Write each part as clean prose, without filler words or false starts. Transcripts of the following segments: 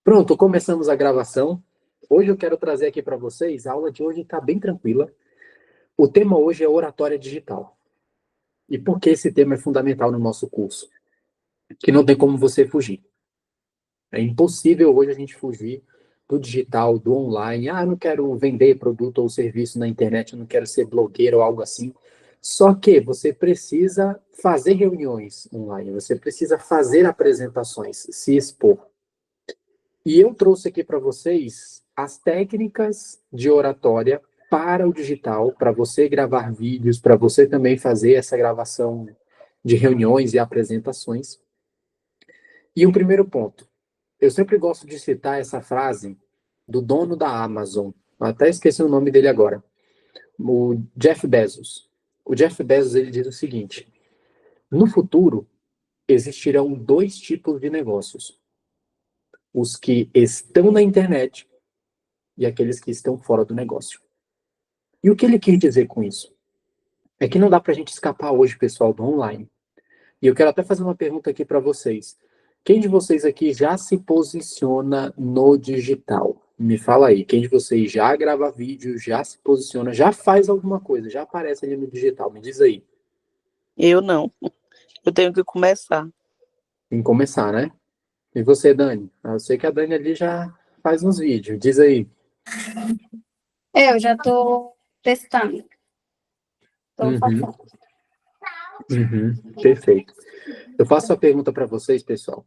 Pronto, começamos a gravação. Hoje eu quero trazer aqui para vocês, a aula de hoje está bem tranquila. O tema hoje é oratória digital. E por que esse tema é fundamental no nosso curso? Que não tem como você fugir. É impossível hoje a gente fugir do digital, do online. Ah, eu não quero vender produto ou serviço na internet, eu não quero ser blogueiro ou algo assim. Só que você precisa fazer reuniões online, você precisa fazer apresentações, se expor. E eu trouxe aqui para vocês as técnicas de oratória para o digital, para você gravar vídeos, para você também fazer essa gravação de reuniões e apresentações. E o primeiro ponto, eu sempre gosto de citar essa frase do dono da Amazon, até esqueci o nome dele agora, o Jeff Bezos. O Jeff Bezos ele diz o seguinte: no futuro existirão dois tipos de negócios: os que estão na internet e aqueles que estão fora do negócio. E o que ele quer dizer com isso? É que não dá para a gente escapar hoje, pessoal, do online. E eu quero até fazer uma pergunta aqui para vocês. Quem de vocês aqui já se posiciona no digital? Me fala aí, quem de vocês já grava vídeo, já se posiciona, já faz alguma coisa, já aparece ali no digital? Me diz aí. Eu não. Eu tenho que começar. Tem que começar, né? E você, Dani? Eu sei que a Dani ali já faz uns vídeos. Diz aí. Eu já estou testando. Estou Uhum, fazendo. perfeito. Eu faço a pergunta para vocês, pessoal,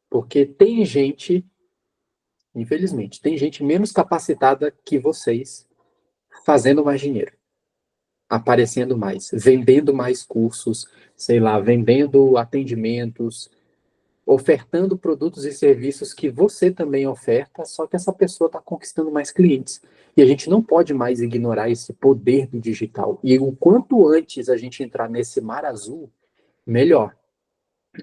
porque tem gente, infelizmente, tem gente menos capacitada que vocês fazendo mais dinheiro, aparecendo mais, vendendo mais cursos, sei lá, vendendo atendimentos, ofertando produtos e serviços que você também oferta, só que essa pessoa está conquistando mais clientes. E a gente não pode mais ignorar esse poder do digital. E o quanto antes a gente entrar nesse mar azul, melhor.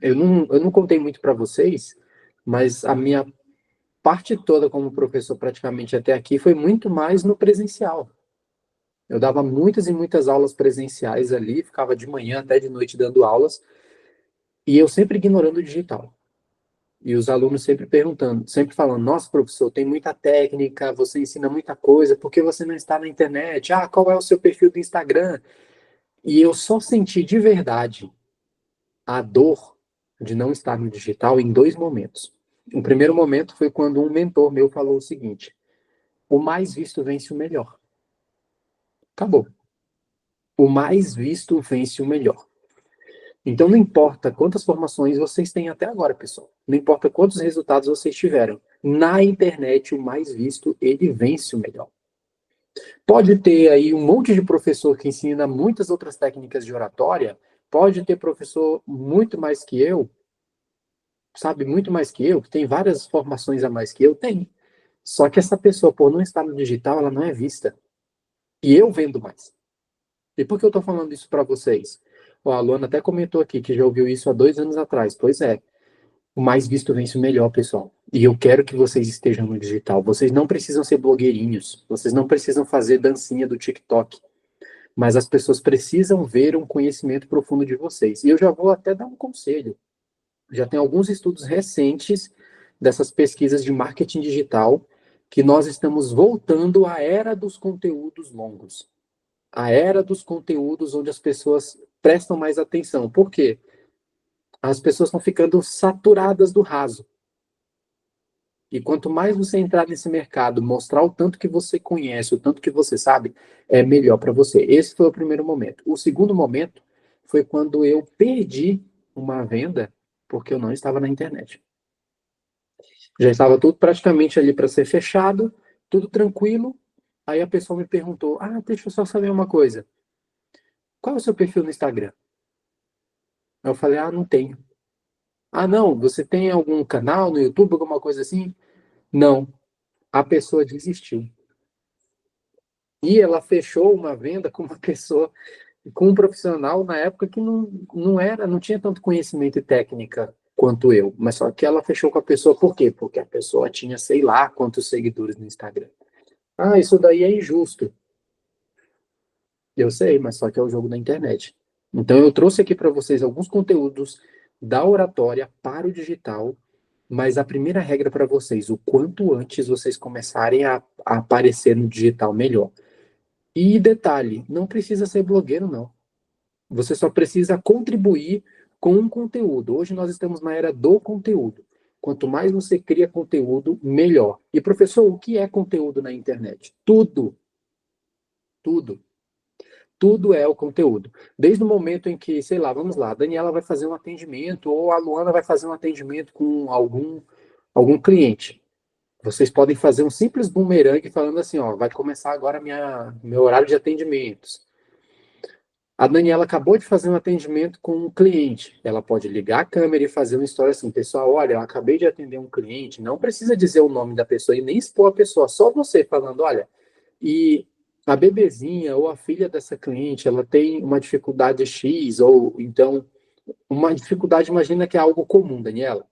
Eu não contei muito para vocês, mas a minha parte toda como professor praticamente até aqui foi muito mais no presencial. Eu dava muitas e muitas aulas presenciais ali, ficava de manhã até de noite dando aulas, e eu sempre ignorando o digital. E os alunos sempre perguntando, sempre falando: nossa, professor, tem muita técnica, você ensina muita coisa, por que você não está na internet? Ah, qual é o seu perfil do Instagram? E eu só senti de verdade a dor de não estar no digital em dois momentos. O primeiro momento foi quando um mentor meu falou o seguinte: o mais visto vence o melhor. Acabou. O mais visto vence o melhor. Então, não importa quantas formações vocês têm até agora, pessoal. Não importa quantos resultados vocês tiveram. Na internet, o mais visto, ele vence o melhor. Pode ter aí um monte de professor que ensina muitas outras técnicas de oratória. Pode ter professor muito mais que eu, sabe muito mais que eu, que tem várias formações a mais que eu, tem. Só que essa pessoa, por não estar no digital, ela não é vista. E eu vendo mais. E por que eu estou falando isso para vocês? Ó, a Luana até comentou aqui que já ouviu isso há 2 anos atrás. Pois é, o mais visto vence o melhor, pessoal. E eu quero que vocês estejam no digital. Vocês não precisam ser blogueirinhos. Vocês não precisam fazer dancinha do TikTok. Mas as pessoas precisam ver um conhecimento profundo de vocês. E eu já vou até dar um conselho. Já tem alguns estudos recentes dessas pesquisas de marketing digital que nós estamos voltando à era dos conteúdos longos. A era dos conteúdos onde as pessoas prestam mais atenção. Por quê? As pessoas estão ficando saturadas do raso. E quanto mais você entrar nesse mercado, mostrar o tanto que você conhece, o tanto que você sabe, é melhor para você. Esse foi o primeiro momento. O segundo momento foi quando eu perdi uma venda porque eu não estava na internet. Já estava tudo praticamente ali para ser fechado, tudo tranquilo. Aí a pessoa me perguntou: ah, deixa eu só saber uma coisa. Qual é o seu perfil no Instagram? Aí eu falei: ah, não tenho. Ah, não, você tem algum canal no YouTube, alguma coisa assim? Não. A pessoa desistiu. E ela fechou uma venda com uma pessoa, com um profissional na época que não tinha tanto conhecimento e técnica quanto eu. Mas só que ela fechou com a pessoa por quê? Porque a pessoa tinha sei lá quantos seguidores no Instagram. Ah, isso daí é injusto. Eu sei, mas só que é o jogo da internet. Então eu trouxe aqui para vocês alguns conteúdos da oratória para o digital, Mas a primeira regra para vocês, o quanto antes vocês começarem a aparecer no digital, melhor. E detalhe, não precisa ser blogueiro, não. Você só precisa contribuir com um conteúdo. Hoje nós estamos na era do conteúdo. Quanto mais você cria conteúdo, melhor. E, professor, o que é conteúdo na internet? Tudo. Tudo. Tudo é o conteúdo. Desde o momento em que, sei lá, vamos lá, a Daniela vai fazer um atendimento ou a Luana vai fazer um atendimento com algum cliente. Vocês podem fazer um simples bumerangue falando assim, ó, vai começar agora meu horário de atendimentos. A Daniela acabou de fazer um atendimento com um cliente. Ela pode ligar a câmera e fazer uma história assim, pessoal, olha, eu acabei de atender um cliente, não precisa dizer o nome da pessoa e nem expor a pessoa, só você falando, olha, e a bebezinha ou a filha dessa cliente, ela tem uma dificuldade X, ou então, uma dificuldade, imagina que é algo comum, Daniela.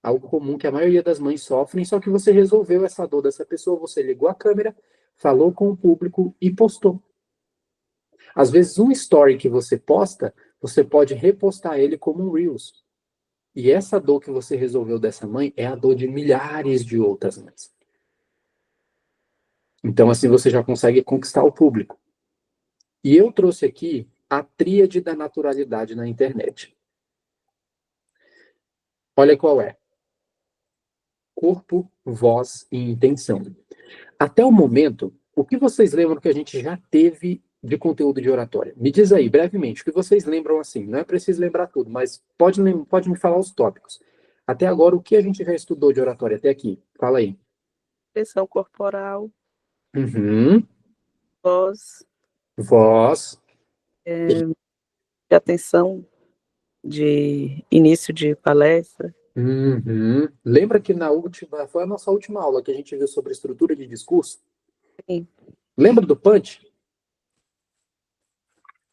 Algo comum que a maioria das mães sofrem, só que você resolveu essa dor dessa pessoa, você ligou a câmera, falou com o público e postou. Às vezes, um story que você posta, você pode repostar ele como um Reels. E essa dor que você resolveu dessa mãe é a dor de milhares de outras mães. Então, assim, você já consegue conquistar o público. E eu trouxe aqui a tríade da naturalidade na internet. Olha qual é. Corpo, voz e intenção. Até o momento, o que vocês lembram que a gente já teve de conteúdo de oratória? Me diz aí, brevemente, o que vocês lembram assim? Não é preciso lembrar tudo, mas pode me falar os tópicos. Até agora, o que a gente já estudou de oratória até aqui? Fala aí. Expressão corporal, Uhum. voz, Voz. de atenção, de início de palestra. Uhum. Lembra que foi a nossa última aula que a gente viu sobre estrutura de discurso? Sim. Lembra do punch?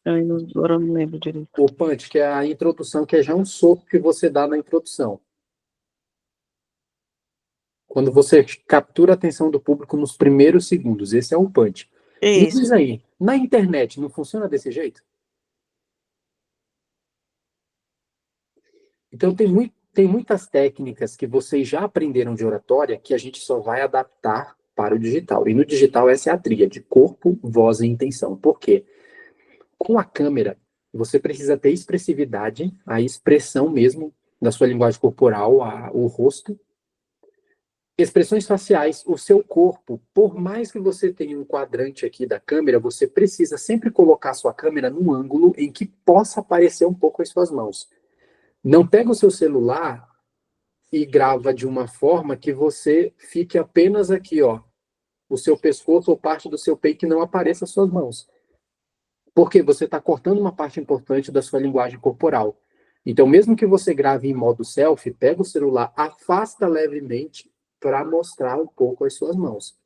Agora eu não lembro direito. O punch, que é a introdução, que é já um soco que você dá na introdução. Quando você captura a atenção do público nos primeiros segundos, esse é o punch. Me Isso. diz aí, na internet não funciona desse jeito? Então tem muitas técnicas que vocês já aprenderam de oratória que a gente só vai adaptar para o digital. E no digital essa é a tríade, corpo, voz e intenção. Por quê? Com a câmera, você precisa ter expressividade, a expressão mesmo da sua linguagem corporal, o rosto. Expressões faciais, o seu corpo, por mais que você tenha um quadrante aqui da câmera, você precisa sempre colocar a sua câmera num ângulo em que possa aparecer um pouco as suas mãos. Não pega o seu celular e grava de uma forma que você fique apenas aqui, ó, o seu pescoço ou parte do seu peito que não apareça as suas mãos. Porque você está cortando uma parte importante da sua linguagem corporal. Então, mesmo que você grave em modo selfie, pega o celular, afasta levemente para mostrar um pouco as suas mãos.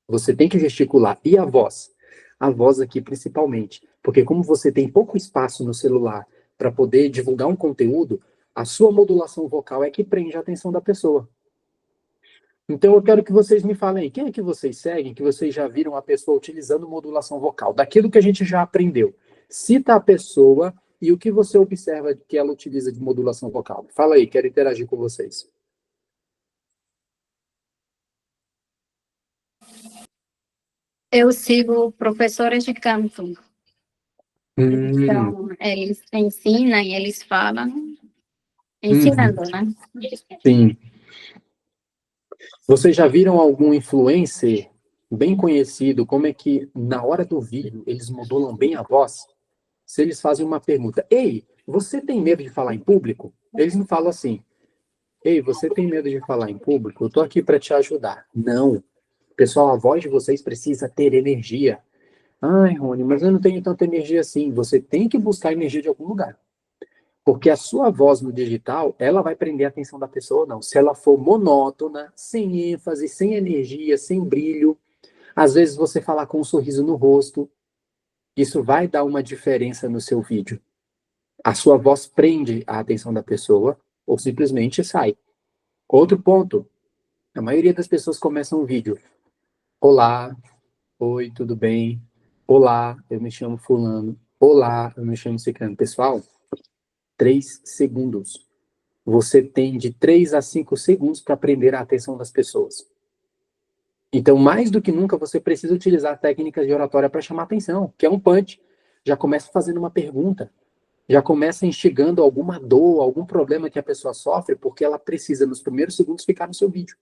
Você tem que gesticular. E a voz? A voz aqui principalmente. Porque como você tem pouco espaço no celular para poder divulgar um conteúdo, a sua modulação vocal é que prende a atenção da pessoa. Então eu quero que vocês me falem aí, quem é que vocês seguem, que vocês já viram a pessoa utilizando modulação vocal? Daquilo que a gente já aprendeu. Cita a pessoa e o que você observa que ela utiliza de modulação vocal. Fala aí, quero interagir com vocês. Eu sigo professores de canto. Hum, Então, eles ensinam e eles falam, ensinando, né? sim. Vocês já viram algum influencer bem conhecido, como é que na hora do vídeo eles modulam bem a voz? Se eles fazem uma pergunta, ei, você tem medo de falar em público? Eles não falam assim, ei, você tem medo de falar em público? Eu tô aqui para te ajudar. Não. Pessoal, a voz de vocês precisa ter energia. Ai, Rony, mas eu não tenho tanta energia assim. Você tem que buscar energia de algum lugar. Porque a sua voz no digital, ela vai prender a atenção da pessoa ou não. Se ela for monótona, sem ênfase, sem energia, sem brilho, às vezes você falar com um sorriso no rosto, isso vai dar uma diferença no seu vídeo. A sua voz prende a atenção da pessoa ou simplesmente sai. Outro ponto, a maioria das pessoas começam um vídeo. Olá, oi, tudo bem? Olá, eu me chamo fulano. Olá, eu me chamo ciclano. Pessoal, 3 segundos. você tem de 3 a 5 segundos para prender a atenção das pessoas. Então, mais do que nunca, você precisa utilizar técnicas de oratória para chamar atenção, que é um punch. Já começa fazendo uma pergunta, já começa instigando alguma dor, algum problema que a pessoa sofre, porque ela precisa, nos primeiros segundos, ficar no seu vídeo.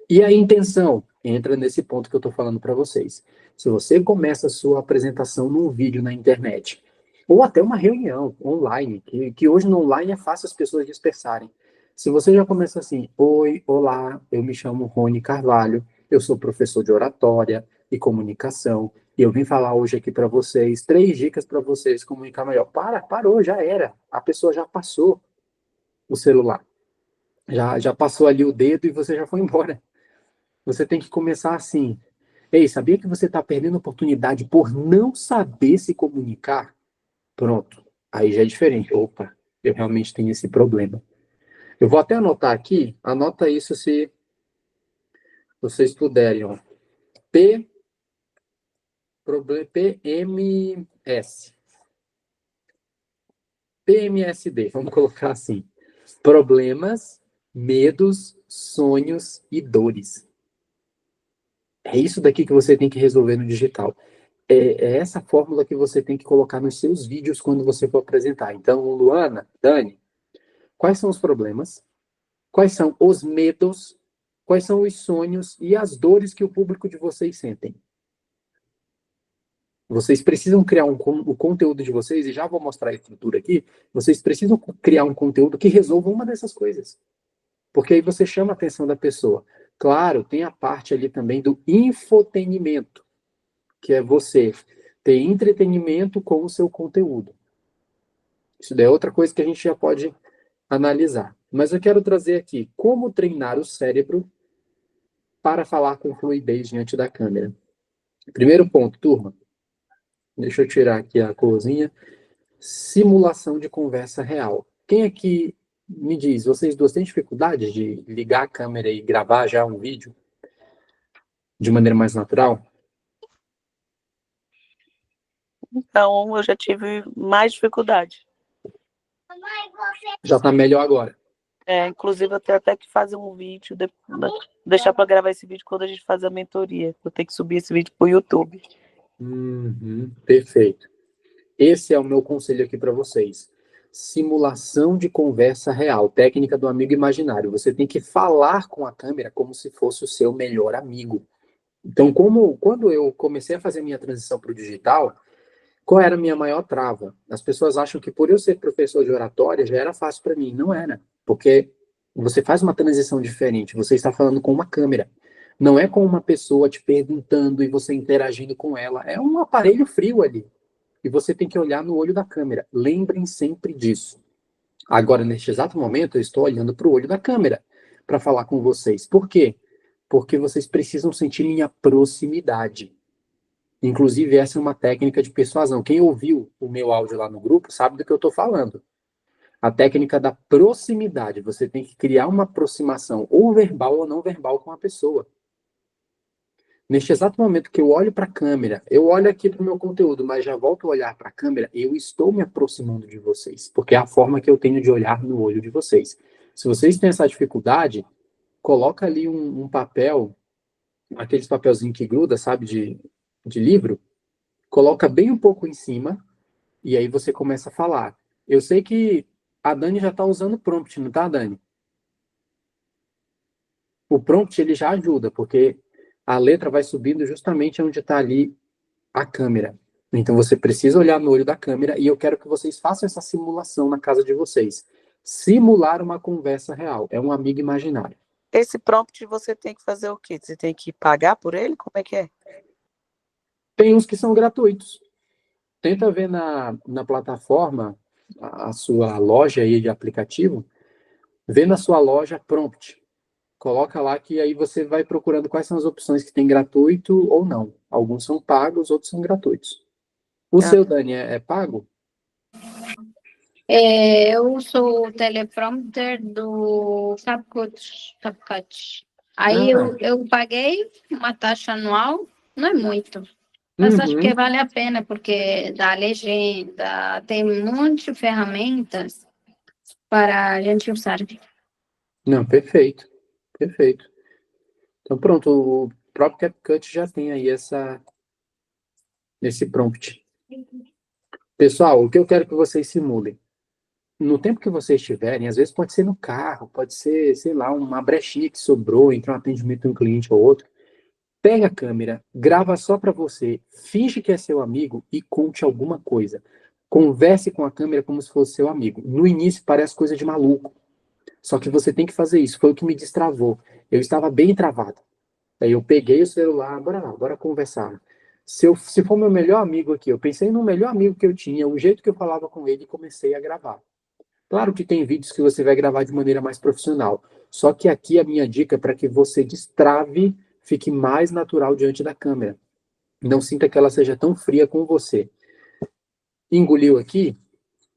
E a intenção entra nesse ponto que eu estou falando para vocês. Se você começa a sua apresentação num vídeo na internet, ou até uma reunião online, que hoje no online é fácil as pessoas dispersarem. Se você já começa assim, oi, olá, eu me chamo Rony Carvalho, eu sou professor de oratória e comunicação, e eu vim falar hoje aqui para vocês 3 dicas para vocês comunicar melhor. Parou, já era. A pessoa já passou o celular. Já passou ali o dedo e você já foi embora. Você tem que começar assim. Ei, sabia que você está perdendo oportunidade por não saber se comunicar? Pronto. Aí já é diferente. Opa, eu realmente tenho esse problema. Eu vou até anotar aqui. Anota isso se vocês puderem. Ó. PMS. PMSD, vamos colocar assim. Problemas, medos, sonhos e dores. É isso daqui que você tem que resolver no digital. É essa fórmula que você tem que colocar nos seus vídeos quando você for apresentar. Então, Luana, Dani, quais são os problemas? Quais são os medos? Quais são os sonhos e as dores que o público de vocês sentem? Vocês precisam criar o conteúdo de vocês, e já vou mostrar a estrutura aqui, vocês precisam criar um conteúdo que resolva uma dessas coisas. Porque aí você chama a atenção da pessoa. Claro, tem a parte ali também do infotenimento, que é você ter entretenimento com o seu conteúdo. Isso daí é outra coisa que a gente já pode analisar. Mas eu quero trazer aqui como treinar o cérebro para falar com fluidez diante da câmera. Primeiro ponto, turma. Deixa eu tirar aqui a corzinha. Simulação de conversa real. Quem aqui me diz, vocês duas têm dificuldade de ligar a câmera e gravar já um vídeo de maneira mais natural? Então, eu já tive mais dificuldade. Já está melhor agora. Inclusive, eu tenho até que fazer um vídeo, deixar para gravar esse vídeo quando a gente fazer a mentoria. Eu tenho que subir esse vídeo para o YouTube. Perfeito. Esse é o meu conselho aqui para vocês. Simulação de conversa real, técnica do amigo imaginário. Você tem que falar com a câmera como se fosse o seu melhor amigo. Então, quando eu comecei a fazer minha transição para o digital, qual era a minha maior trava? As pessoas acham que por eu ser professor de oratória já era fácil para mim. Não era, porque você faz uma transição diferente. Você está falando com uma câmera. Não é com uma pessoa te perguntando e você interagindo com ela. É um aparelho frio ali. E você tem que olhar no olho da câmera. Lembrem sempre disso. Agora, neste exato momento, eu estou olhando para o olho da câmera para falar com vocês. Por quê? Porque vocês precisam sentir minha proximidade. Inclusive, essa é uma técnica de persuasão. Quem ouviu o meu áudio lá no grupo sabe do que eu estou falando. A técnica da proximidade. Você tem que criar uma aproximação, ou verbal ou não verbal, com a pessoa. Neste exato momento que eu olho para a câmera, eu olho aqui para o meu conteúdo, mas já volto a olhar para a câmera, eu estou me aproximando de vocês, porque é a forma que eu tenho de olhar no olho de vocês. Se vocês têm essa dificuldade, coloca ali um papel, aqueles papelzinhos que gruda, sabe, de livro, coloca bem um pouco em cima, e aí você começa a falar. Eu sei que a Dani já está usando o prompt, não tá, Dani? O prompt, ele já ajuda, porque a letra vai subindo justamente onde está ali a câmera. Então você precisa olhar no olho da câmera e eu quero que vocês façam essa simulação na casa de vocês. Simular uma conversa real. É um amigo imaginário. Esse prompt você tem que fazer o quê? Você tem que pagar por ele? Como é que é? Tem uns que são gratuitos. Tenta ver na plataforma a sua loja aí de aplicativo. Vê na sua loja prompt. Coloca lá que aí você vai procurando quais são as opções que tem gratuito ou não. Alguns são pagos, outros são gratuitos. O seu, Dani, é pago? Eu uso o teleprompter do CapCut. Aí eu paguei uma taxa anual, não é muito, mas acho que vale a pena, porque dá legenda, tem um monte de ferramentas para a gente usar. Não, perfeito. Perfeito. Então, pronto, o próprio CapCut já tem aí esse prompt. Pessoal, o que eu quero que vocês simulem? No tempo que vocês tiverem, às vezes pode ser no carro, pode ser, sei lá, uma brechinha que sobrou entre um atendimento de um cliente ou outro. Pega a câmera, grava só para você, finge que é seu amigo e conte alguma coisa. Converse com a câmera como se fosse seu amigo. No início parece coisa de maluco, só que você tem que fazer isso. Foi o que me destravou. Eu estava bem travado. Aí eu peguei o celular, bora lá, bora conversar. Se for meu melhor amigo aqui, eu pensei no melhor amigo que eu tinha, o jeito que eu falava com ele e comecei a gravar. Claro que tem vídeos que você vai gravar de maneira mais profissional. Só que aqui a minha dica é para que você destrave, fique mais natural diante da câmera. Não sinta que ela seja tão fria com você. Engoliu aqui?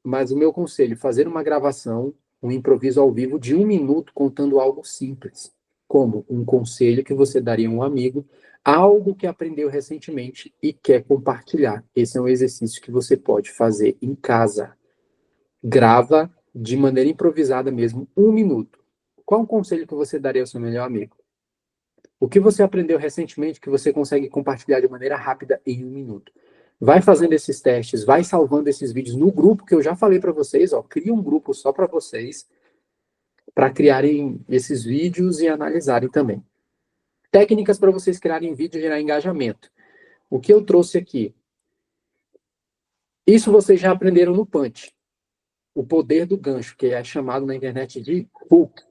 Mas o meu conselho, fazer uma gravação, um improviso ao vivo de 1 minuto contando algo simples, como um conselho que você daria a um amigo, algo que aprendeu recentemente e quer compartilhar. Esse é um exercício que você pode fazer em casa. Grava de maneira improvisada mesmo, 1 minuto. Qual o conselho que você daria ao seu melhor amigo? O que você aprendeu recentemente que você consegue compartilhar de maneira rápida em 1 minuto? Vai fazendo esses testes, vai salvando esses vídeos no grupo que eu já falei para vocês, ó, cria um grupo só para vocês, para criarem esses vídeos e analisarem também. Técnicas para vocês criarem vídeo e gerar engajamento. O que eu trouxe aqui? Isso vocês já aprenderam no Punch. O poder do gancho, que é chamado na internet de hook.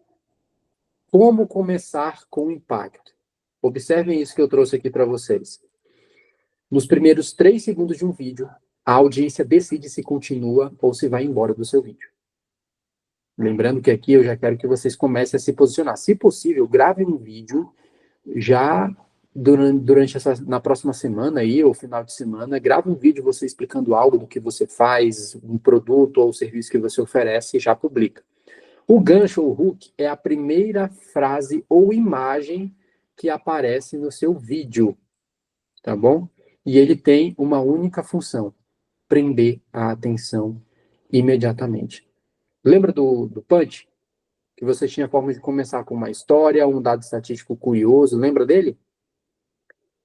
Como começar com impacto? Observem isso que eu trouxe aqui para vocês. Nos primeiros 3 segundos de um vídeo, a audiência decide se continua ou se vai embora do seu vídeo. Lembrando que aqui eu já quero que vocês comecem a se posicionar. Se possível, gravem um vídeo já na próxima semana aí, ou final de semana, grava um vídeo você explicando algo do que você faz, um produto ou serviço que você oferece e já publica. O gancho ou hook é a primeira frase ou imagem que aparece no seu vídeo, tá bom? E ele tem uma única função, prender a atenção imediatamente. Lembra do Punch? Que você tinha a forma de começar com uma história, um dado estatístico curioso, lembra dele?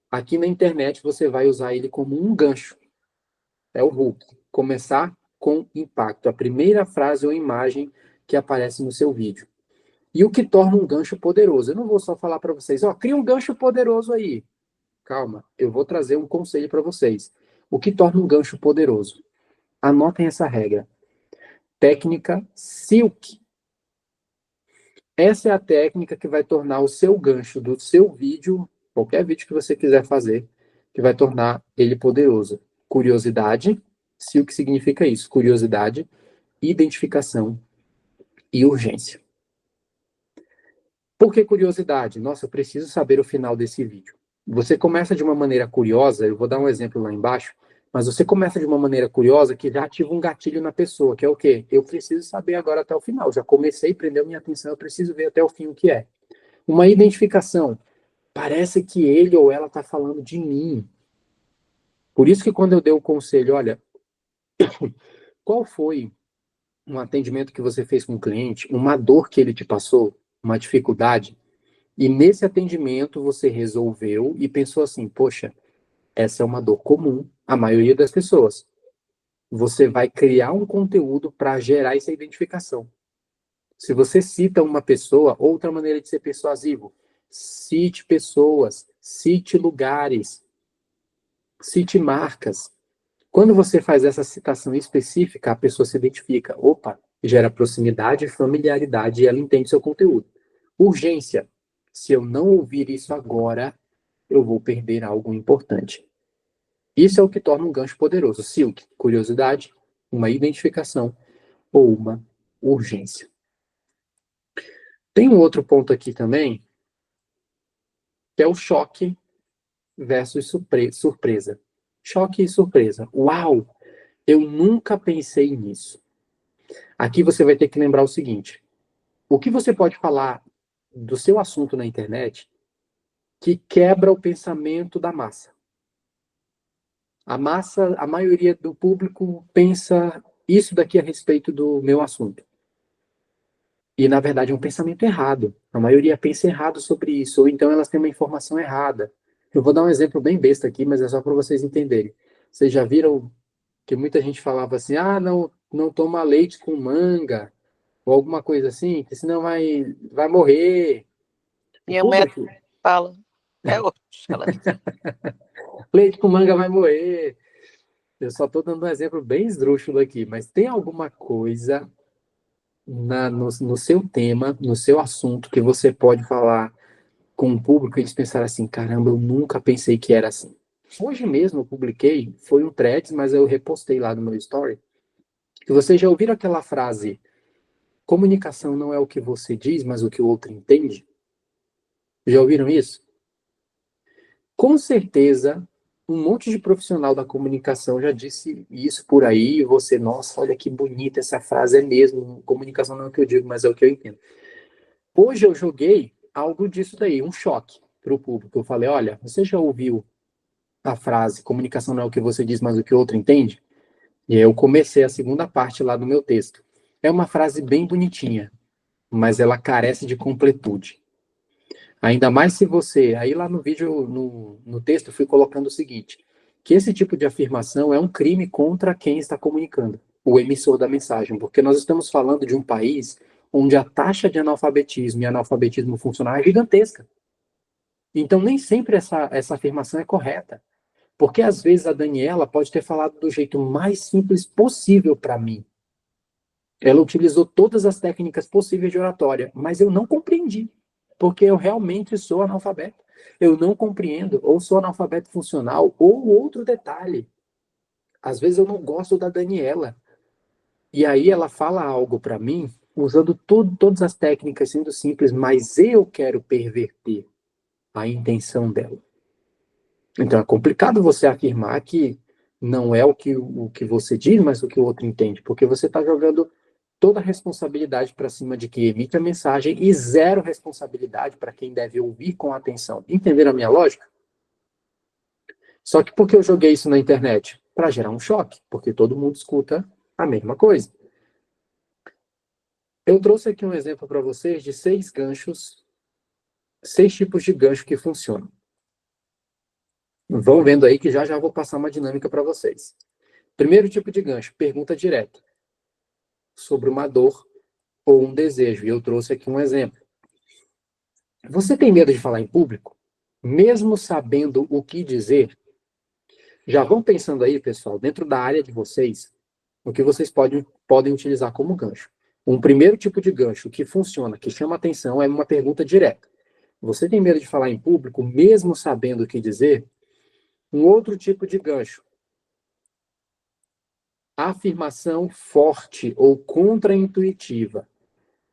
Aqui na internet você vai usar ele como um gancho. É o hook. Começar com impacto. A primeira frase ou imagem que aparece no seu vídeo. E o que torna um gancho poderoso? Eu não vou só falar para vocês, ó, cria um gancho poderoso aí. Calma, eu vou trazer um conselho para vocês. O que torna um gancho poderoso? Anotem essa regra. Técnica Silk. Essa é a técnica que vai tornar o seu gancho do seu vídeo, qualquer vídeo que você quiser fazer, que vai tornar ele poderoso. Curiosidade, Silk significa isso, curiosidade, identificação e urgência. Por que curiosidade? Nossa, eu preciso saber o final desse vídeo. Você começa de uma maneira curiosa, eu vou dar um exemplo lá embaixo, mas você começa de uma maneira curiosa que já ativa um gatilho na pessoa, que é o quê? Eu preciso saber agora até o final. Já comecei, prendeu minha atenção, eu preciso ver até o fim o que é. Uma identificação. Parece que ele ou ela está falando de mim. Por isso que quando eu dei o conselho, olha, qual foi um atendimento que você fez com um cliente, uma dor que ele te passou, uma dificuldade, e nesse atendimento você resolveu e pensou assim, poxa, essa é uma dor comum à maioria das pessoas. Você vai criar um conteúdo para gerar essa identificação. Se você cita uma pessoa, outra maneira de ser persuasivo, cite pessoas, cite lugares, cite marcas. Quando você faz essa citação específica, a pessoa se identifica. Opa, gera proximidade, familiaridade e ela entende seu conteúdo. Urgência. Se eu não ouvir isso agora, eu vou perder algo importante. Isso é o que torna um gancho poderoso. Silk, curiosidade, uma identificação ou uma urgência. Tem um outro ponto aqui também, que é o choque versus surpresa. Choque e surpresa. Uau! Eu nunca pensei nisso. Aqui você vai ter que lembrar o seguinte. O que você pode falar do seu assunto na internet que quebra o pensamento da massa? A massa, a maioria do público pensa isso daqui a respeito do meu assunto. E, na verdade, é um pensamento errado. A maioria pensa errado sobre isso, ou então elas têm uma informação errada. Eu vou dar um exemplo bem besta aqui, mas é só para vocês entenderem. Vocês já viram que muita gente falava assim, não, não toma leite com manga, ou alguma coisa assim, que senão vai morrer. Minha mãe fala, hoje. Leite com manga vai morrer. Eu só estou dando um exemplo bem esdrúxulo aqui, mas tem alguma coisa no seu tema, no seu assunto, que você pode falar com o público e eles pensaram assim, caramba, eu nunca pensei que era assim. Hoje mesmo eu publiquei, foi um threads, mas eu repostei lá no meu story, que vocês já ouviram aquela frase, comunicação não é o que você diz, mas o que o outro entende? Já ouviram isso? Com certeza, um monte de profissional da comunicação já disse isso por aí, e você, nossa, olha que bonita essa frase, é mesmo, comunicação não é o que eu digo, mas é o que eu entendo. Hoje eu joguei algo disso daí, um choque para o público. Eu falei, olha, você já ouviu a frase, comunicação não é o que você diz, mas o que o outro entende? E aí eu comecei a segunda parte lá do meu texto. É uma frase bem bonitinha, mas ela carece de completude. Ainda mais se você, aí lá no vídeo, no texto, eu fui colocando o seguinte, que esse tipo de afirmação é um crime contra quem está comunicando, o emissor da mensagem, porque nós estamos falando de um país onde a taxa de analfabetismo e analfabetismo funcional é gigantesca. Então, nem sempre essa afirmação é correta, porque às vezes a Daniela pode ter falado do jeito mais simples possível para mim. Ela utilizou todas as técnicas possíveis de oratória, mas eu não compreendi, porque eu realmente sou analfabeto. Eu não compreendo, ou sou analfabeto funcional, ou outro detalhe. Às vezes eu não gosto da Daniela. E aí ela fala algo para mim, usando todas as técnicas sendo simples, mas eu quero perverter a intenção dela. Então é complicado você afirmar que não é o que você diz, mas o que o outro entende, porque você está jogando toda a responsabilidade para cima de quem emite a mensagem e zero responsabilidade para quem deve ouvir com atenção. Entenderam a minha lógica? Só que por que eu joguei isso na internet? Para gerar um choque, porque todo mundo escuta a mesma coisa. Eu trouxe aqui um exemplo para vocês de 6 ganchos, 6 tipos de gancho que funcionam. Vão vendo aí que já vou passar uma dinâmica para vocês. Primeiro tipo de gancho, pergunta direta sobre uma dor ou um desejo. E eu trouxe aqui um exemplo. Você tem medo de falar em público? Mesmo sabendo o que dizer? Já vão pensando aí, pessoal, dentro da área de vocês, o que vocês podem utilizar como gancho. Um primeiro tipo de gancho que funciona, que chama atenção, é uma pergunta direta. Você tem medo de falar em público, mesmo sabendo o que dizer? Um outro tipo de gancho. Afirmação forte ou contraintuitiva.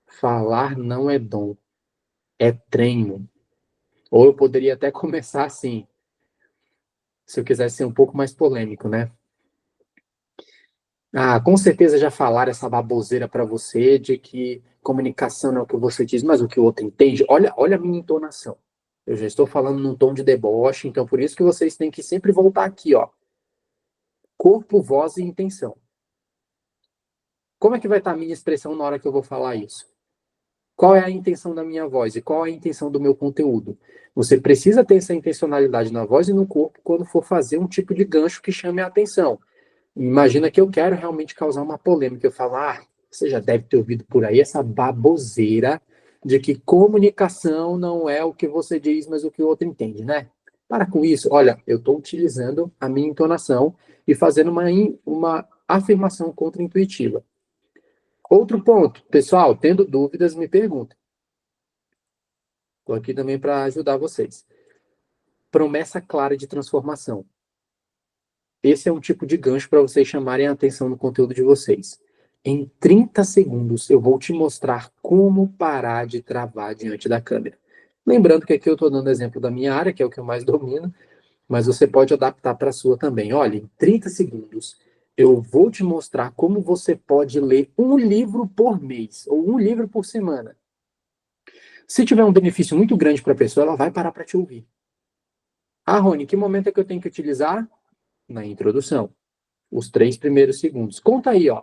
Falar não é dom, é treino. Ou eu poderia até começar assim, se eu quisesse ser um pouco mais polêmico, né? Com certeza já falaram essa baboseira para você de que comunicação não é o que você diz, mas o que o outro entende. Olha a minha entonação. Eu já estou falando num tom de deboche, então por isso que vocês têm que sempre voltar aqui, ó. Corpo, voz e intenção. Como é que vai estar a minha expressão na hora que eu vou falar isso? Qual é a intenção da minha voz e qual é a intenção do meu conteúdo? Você precisa ter essa intencionalidade na voz e no corpo quando for fazer um tipo de gancho que chame a atenção. Imagina que eu quero realmente causar uma polêmica. Eu falo, você já deve ter ouvido por aí essa baboseira de que comunicação não é o que você diz, mas o que o outro entende, né? Para com isso. Olha, eu estou utilizando a minha entonação e fazendo uma afirmação contraintuitiva. Outro ponto, pessoal, tendo dúvidas, me perguntem. Estou aqui também para ajudar vocês. Promessa clara de transformação. Esse é um tipo de gancho para vocês chamarem a atenção no conteúdo de vocês. Em 30 segundos, eu vou te mostrar como parar de travar diante da câmera. Lembrando que aqui eu estou dando exemplo da minha área, que é o que eu mais domino, mas você pode adaptar para a sua também. Olha, em 30 segundos, eu vou te mostrar como você pode ler um livro por mês, ou um livro por semana. Se tiver um benefício muito grande para a pessoa, ela vai parar para te ouvir. Rony, que momento é que eu tenho que utilizar? Na introdução. Os 3 primeiros segundos. Conta aí, ó.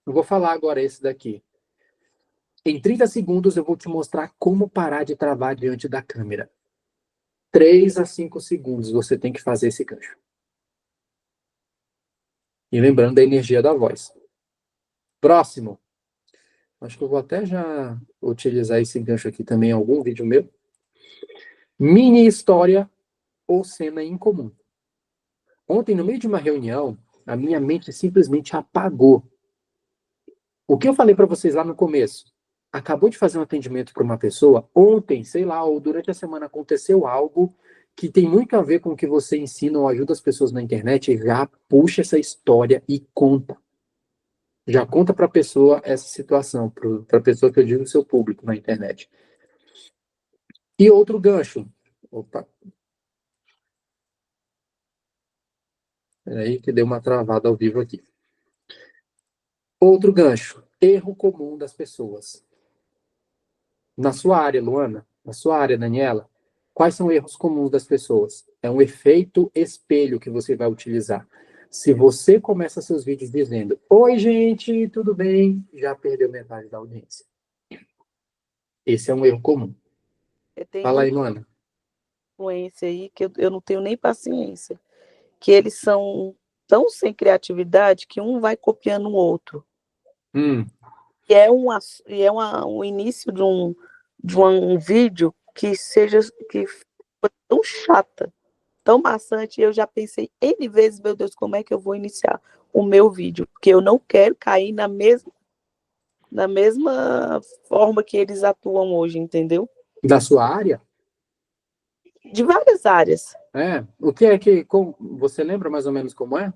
Eu vou falar agora esse daqui. Em 30 segundos eu vou te mostrar como parar de travar diante da câmera. 3 a 5 segundos você tem que fazer esse gancho. E lembrando da energia da voz. Próximo. Acho que eu vou até já utilizar esse gancho aqui também em algum vídeo meu. Mini história ou cena incomum. Ontem, no meio de uma reunião, a minha mente simplesmente apagou. O que eu falei para vocês lá no começo? Acabou de fazer um atendimento para uma pessoa, ontem, sei lá, ou durante a semana aconteceu algo que tem muito a ver com o que você ensina ou ajuda as pessoas na internet, e já puxa essa história e conta. Já conta para a pessoa essa situação, para a pessoa que eu digo, seu público na internet. E outro gancho. Opa. Peraí que deu uma travada ao vivo aqui. Outro gancho. Erro comum das pessoas. Na sua área, Luana, na sua área, Daniela, quais são erros comuns das pessoas? É um efeito espelho que você vai utilizar. Se você começa seus vídeos dizendo, oi, gente, tudo bem? Já perdeu metade da audiência. Esse é um erro comum. Tem Fala aí, Luana. influência aí que eu não tenho nem paciência. Que eles são tão sem criatividade que um vai copiando o outro. E é um início de um vídeo que foi tão chata, tão maçante, eu já pensei N vezes, meu Deus, como é que eu vou iniciar o meu vídeo? Porque eu não quero cair na mesma forma que eles atuam hoje, entendeu? Da sua área? De várias áreas. É. O que é que... Você lembra mais ou menos como é?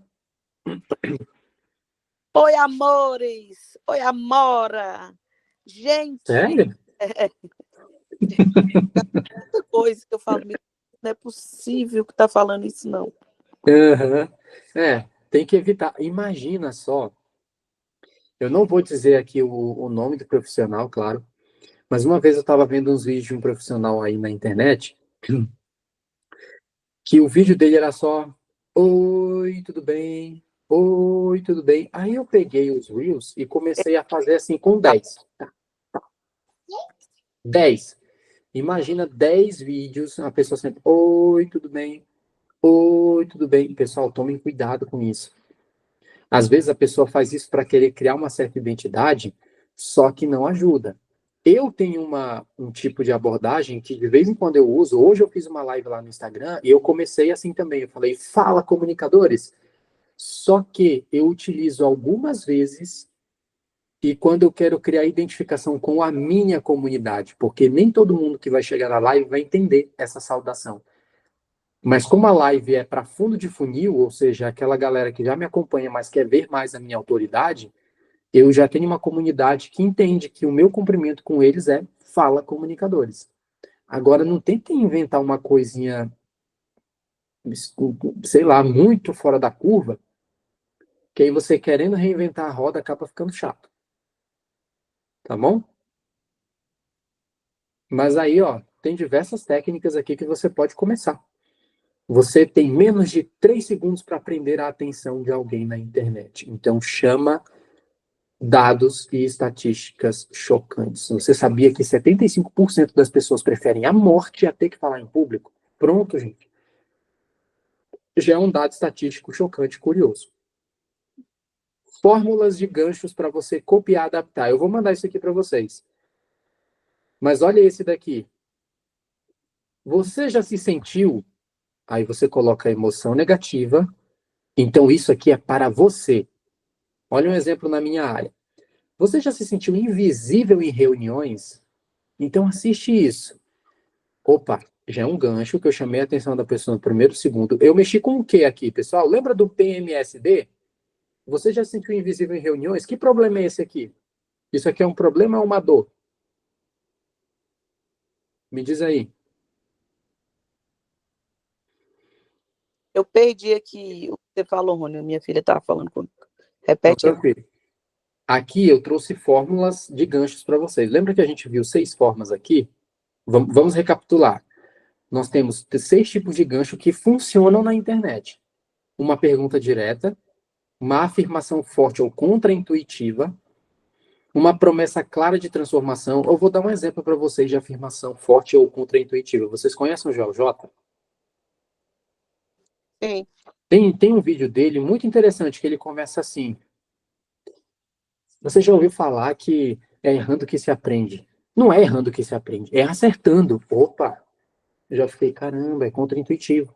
Oi, amores! Oi, amora! Gente! Sério? Muita coisa que eu falo, não é possível que tá falando isso, não. Uhum. É, tem que evitar. Imagina só. Eu não vou dizer aqui o nome do profissional, claro, mas uma vez eu estava vendo uns vídeos de um profissional aí na internet, que o vídeo dele era só oi, tudo bem? Oi, tudo bem? Aí eu peguei os Reels e comecei a fazer assim com 10. 10. Imagina 10 vídeos, a pessoa sempre, oi, tudo bem? Oi, tudo bem? Pessoal, tomem cuidado com isso. Às vezes a pessoa faz isso para querer criar uma certa identidade, só que não ajuda. Eu tenho um tipo de abordagem que de vez em quando eu uso. Hoje eu fiz uma live lá no Instagram e eu comecei assim também. Eu falei, fala comunicadores. Só que eu utilizo algumas vezes e quando eu quero criar identificação com a minha comunidade, porque nem todo mundo que vai chegar na live vai entender essa saudação. Mas como a live é para fundo de funil, ou seja, aquela galera que já me acompanha, mas quer ver mais a minha autoridade, eu já tenho uma comunidade que entende que o meu cumprimento com eles é fala comunicadores. Agora, não tentem inventar uma coisinha, sei lá, muito fora da curva, que aí você querendo reinventar a roda acaba ficando chato. Tá bom? Mas aí, ó, tem diversas técnicas aqui que você pode começar. Você tem menos de 3 segundos para prender a atenção de alguém na internet. Então, chama dados e estatísticas chocantes. Você sabia que 75% das pessoas preferem a morte a ter que falar em público? Pronto, gente. Já é um dado estatístico chocante e curioso. Fórmulas de ganchos para você copiar e adaptar. Eu vou mandar isso aqui para vocês. Mas olha esse daqui. Você já se sentiu? Aí você coloca a emoção negativa. Então isso aqui é para você. Olha um exemplo na minha área. Você já se sentiu invisível em reuniões? Então assiste isso. Opa, já é um gancho que eu chamei a atenção da pessoa no primeiro segundo. Eu mexi com o que aqui, pessoal? Lembra do PMSD? Você já se sentiu invisível em reuniões? Que problema é esse aqui? Isso aqui é um problema ou uma dor? Me diz aí. Eu perdi aqui o que você falou, Rony. Minha filha estava falando comigo. Não, Repete aí. tranquilo. Aqui eu trouxe fórmulas de ganchos para vocês. Lembra que a gente viu 6 formas aqui? Vamos recapitular. Nós temos 6 tipos de gancho que funcionam na internet. Uma pergunta direta, uma afirmação forte ou contraintuitiva, Uma promessa clara de transformação. Eu vou dar um exemplo para vocês de afirmação forte ou contraintuitiva. Vocês conhecem o Joel J? Sim. Tem um vídeo dele muito interessante que ele começa assim. Você já ouviu falar que é errando que se aprende? Não é errando que se aprende, é acertando. Opa, eu já fiquei, caramba, é contraintuitivo.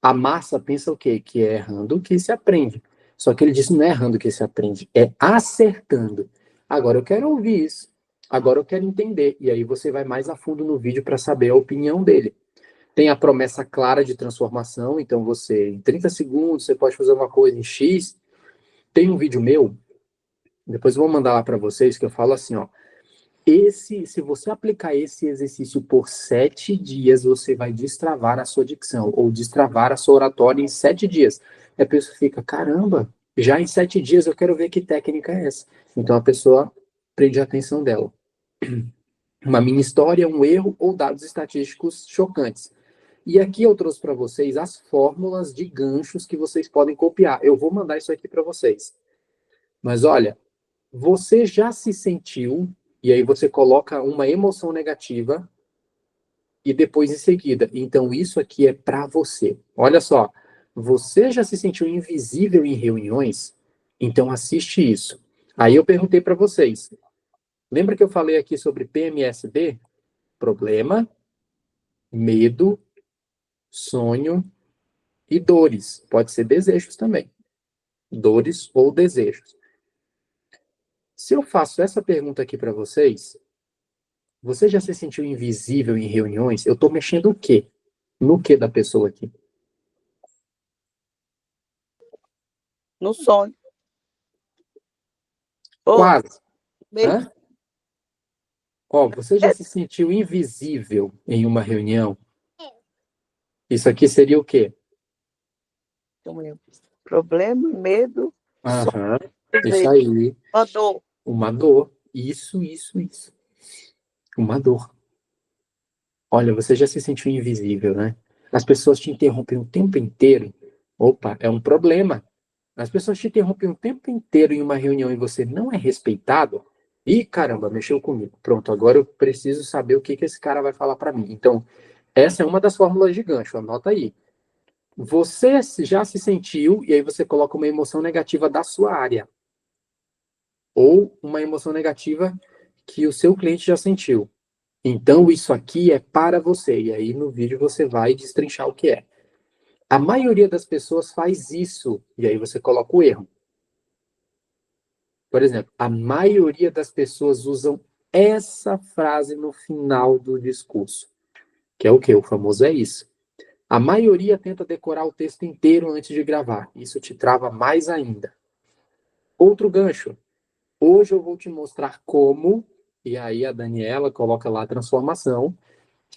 A massa pensa o quê? Que é errando que se aprende. Só que ele disse não é errando que se aprende, é acertando. Agora eu quero ouvir isso. Agora eu quero entender. E aí você vai mais a fundo no vídeo para saber a opinião dele. Tem a promessa clara de transformação, então você, em 30 segundos, você pode fazer uma coisa em X. Tem um vídeo meu, depois eu vou mandar lá para vocês, que eu falo assim, ó. Se você aplicar esse exercício por 7 dias, você vai destravar a sua dicção, ou destravar a sua oratória em 7 dias. E a pessoa fica, caramba, já em 7 dias eu quero ver que técnica é essa. Então a pessoa prende a atenção dela. Uma mini história, um erro ou dados estatísticos chocantes. E aqui eu trouxe para vocês as fórmulas de ganchos que vocês podem copiar. Eu vou mandar isso aqui para vocês. Mas olha, você já se sentiu, e aí você coloca uma emoção negativa e depois em seguida. Então isso aqui é para você. Olha só, você já se sentiu invisível em reuniões? Então assiste isso. Aí eu perguntei para vocês. Lembra que eu falei aqui sobre PMSB? Problema, medo, sonho e dores. Pode ser desejos também. Dores ou desejos. Se eu faço essa pergunta aqui para vocês, você já se sentiu invisível em reuniões? Eu estou mexendo o quê? No que da pessoa aqui? No sonho. Quase. Hã? Ó, você já se sentiu invisível em uma reunião? Isso aqui seria o quê? Problema, medo, Aham. Isso aí. uma dor. Uma dor. Isso. Uma dor. Olha, você já se sentiu invisível, né? As pessoas te interrompem o tempo inteiro. Opa, é um problema. As pessoas te interrompem o tempo inteiro em uma reunião e você não é respeitado. Ih, caramba, mexeu comigo. Pronto, agora eu preciso saber o que esse cara vai falar para mim. Então, essa é uma das fórmulas de gancho, anota aí. Você já se sentiu, e aí você coloca uma emoção negativa da sua área. Ou uma emoção negativa que o seu cliente já sentiu. Então, isso aqui é para você. E aí, no vídeo, você vai destrinchar o que é. A maioria das pessoas faz isso. E aí, você coloca o erro. Por exemplo, a maioria das pessoas usam essa frase no final do discurso. Que é o quê? O famoso é isso. A maioria tenta decorar o texto inteiro antes de gravar. Isso te trava mais ainda. Outro gancho. Hoje eu vou te mostrar como, e aí a Daniela coloca lá a transformação,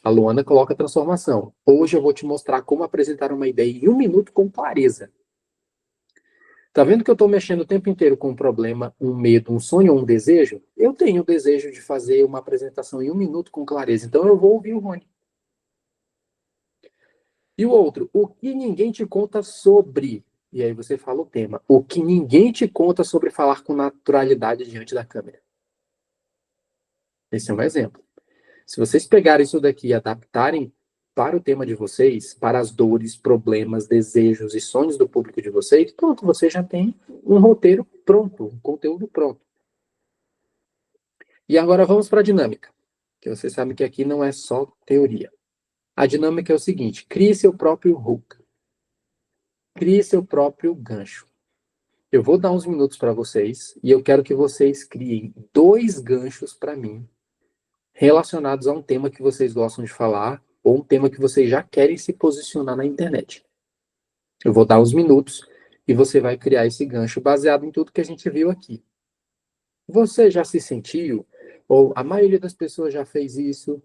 a Luana coloca a transformação. Hoje eu vou te mostrar como apresentar uma ideia em 1 minuto com clareza. Tá vendo que eu estou mexendo o tempo inteiro com um problema, um medo, um sonho ou um desejo? Eu tenho o desejo de fazer uma apresentação em 1 minuto com clareza, então eu vou ouvir o Rony. E o outro, o que ninguém te conta sobre. E aí você fala o tema. O que ninguém te conta sobre falar com naturalidade diante da câmera. Esse é um exemplo. Se vocês pegarem isso daqui e adaptarem para o tema de vocês, para as dores, problemas, desejos e sonhos do público de vocês, pronto, você já tem um roteiro pronto, um conteúdo pronto. E agora vamos para a dinâmica, que vocês sabem que aqui não é só teoria. A dinâmica é o seguinte: crie seu próprio hook. Crie seu próprio gancho. Eu vou dar uns minutos para vocês e eu quero que vocês criem 2 ganchos para mim relacionados a um tema que vocês gostam de falar ou um tema que vocês já querem se posicionar na internet. Eu vou dar uns minutos e você vai criar esse gancho baseado em tudo que a gente viu aqui. Você já se sentiu, ou a maioria das pessoas já fez isso?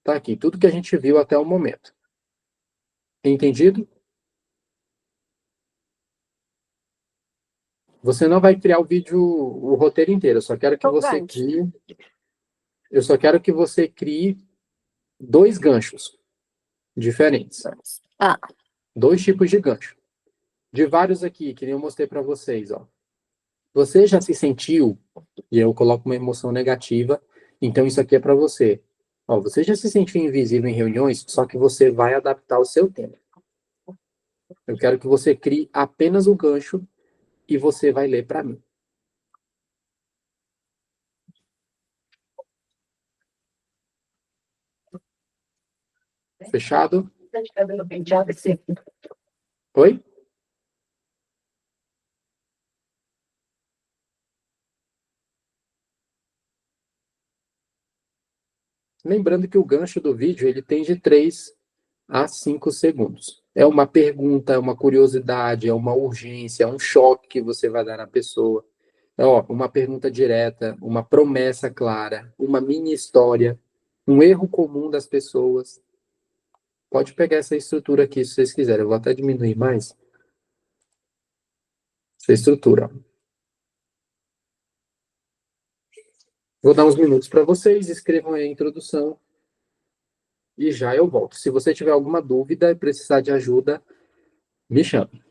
Tá aqui, tudo que a gente viu até o momento. Entendido? Você não vai criar o vídeo, o roteiro inteiro. Eu só quero que você crie. Eu só quero que você crie 2 ganchos diferentes. 2 tipos de gancho. De vários aqui, que nem eu mostrei para vocês, ó. Você já se sentiu, e eu coloco uma emoção negativa, então isso aqui é para você. Ó, você já se sentiu invisível em reuniões, só que você vai adaptar o seu tempo. Eu quero que você crie apenas o gancho e você vai ler para mim. Fechado? Oi? Lembrando que o gancho do vídeo ele tem de 3 a 5 segundos. É uma pergunta, é uma curiosidade, é uma urgência, é um choque que você vai dar na pessoa. É, ó, uma pergunta direta, uma promessa clara, uma mini história, um erro comum das pessoas. Pode pegar essa estrutura aqui se vocês quiserem. Eu vou até diminuir mais essa estrutura. Vou dar uns minutos para vocês, escrevam aí a introdução e já eu volto. Se você tiver alguma dúvida e precisar de ajuda, me chame.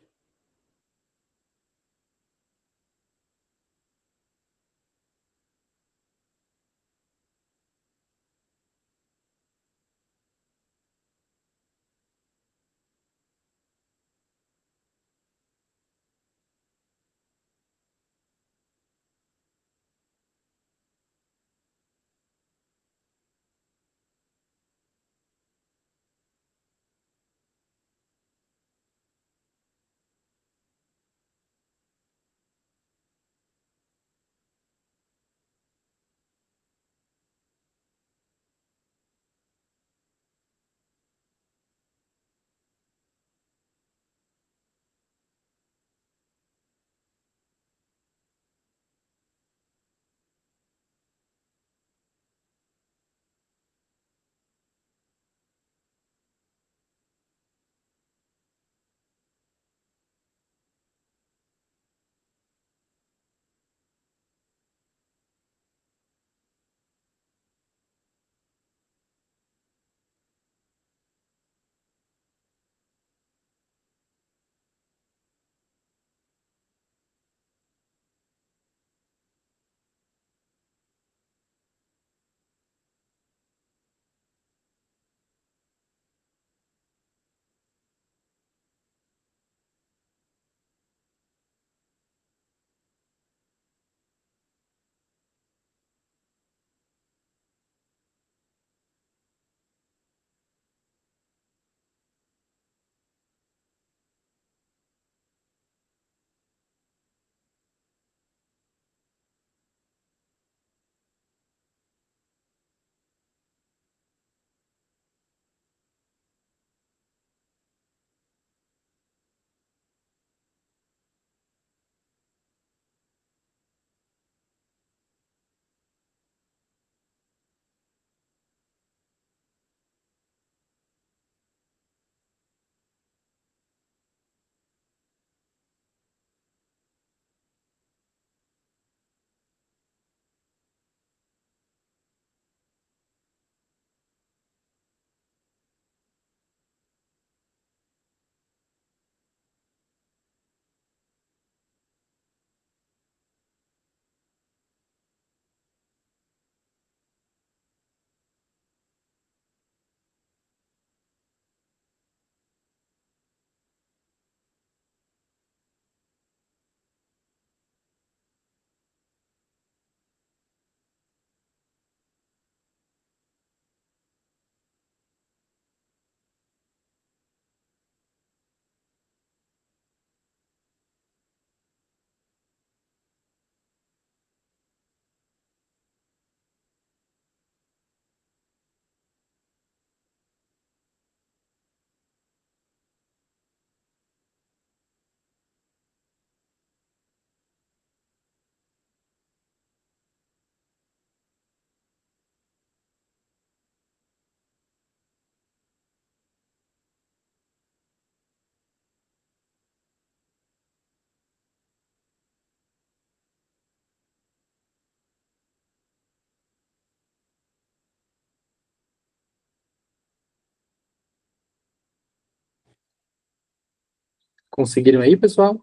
Conseguiram aí, pessoal?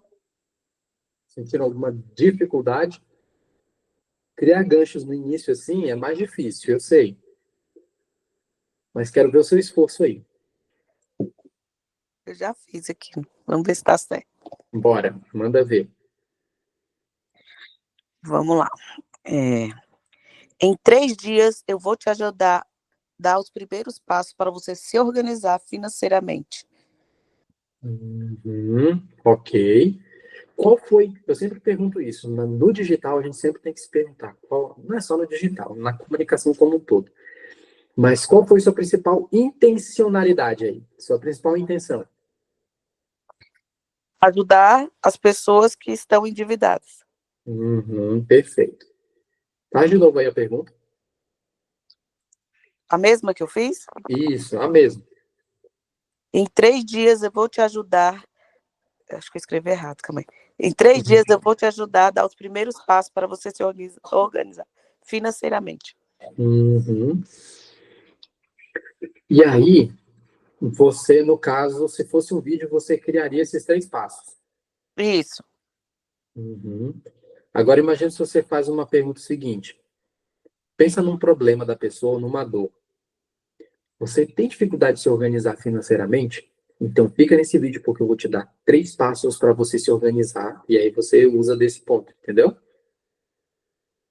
Sentindo alguma dificuldade? Criar ganchos no início, assim, é mais difícil, eu sei. Mas quero ver o seu esforço aí. Eu já fiz aqui. Vamos ver se tá certo. Bora, manda ver. Vamos lá. Em 3 dias, eu vou te ajudar a dar os primeiros passos para você se organizar financeiramente. Ok. Qual foi? Eu sempre pergunto isso. No digital, a gente sempre tem que se perguntar. Não é só no digital, na comunicação como um todo. Mas qual foi sua principal intencionalidade aí? Sua principal intenção? Ajudar as pessoas que estão endividadas. Perfeito. Faz de novo aí a pergunta. A mesma que eu fiz? Isso, a mesma. Em 3 dias, eu vou te ajudar. Acho que eu escrevi errado, calma aí. Em 3 dias, eu vou te ajudar a dar os primeiros passos para você se organizar financeiramente. E aí, você, no caso, se fosse um vídeo, você criaria esses 3 passos. Isso. Agora, imagine se você faz uma pergunta seguinte. Pensa num problema da pessoa, numa dor. Você tem dificuldade de se organizar financeiramente? Então, fica nesse vídeo, porque eu vou te dar 3 passos para você se organizar. E aí você usa desse ponto, entendeu?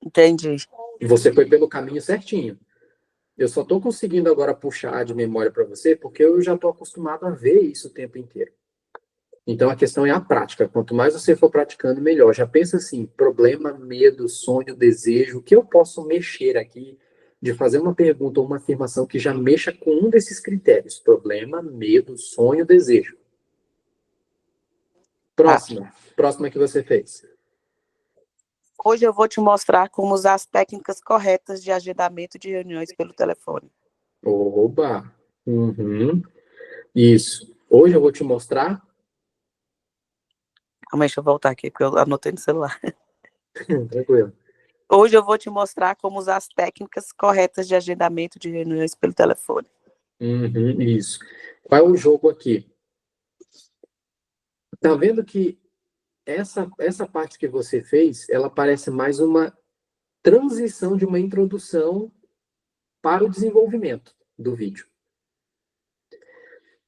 Entendi. Você foi pelo caminho certinho. Eu só estou conseguindo agora puxar de memória para você, porque eu já estou acostumado a ver isso o tempo inteiro. Então, a questão é a prática. Quanto mais você for praticando, melhor. Já pensa assim, problema, medo, sonho, desejo, o que eu posso mexer aqui de fazer uma pergunta ou uma afirmação que já mexa com um desses critérios. Problema, medo, sonho, desejo. Próxima que você fez. Hoje eu vou te mostrar como usar as técnicas corretas de agendamento de reuniões pelo telefone. Oba! Isso. Hoje eu vou te mostrar... Calma aí, deixa eu voltar aqui, porque eu anotei no celular. Tranquilo. Hoje eu vou te mostrar como usar as técnicas corretas de agendamento de reuniões pelo telefone. Isso. Qual é o jogo aqui? Tá vendo que essa parte que você fez, ela parece mais uma transição de uma introdução para o desenvolvimento do vídeo.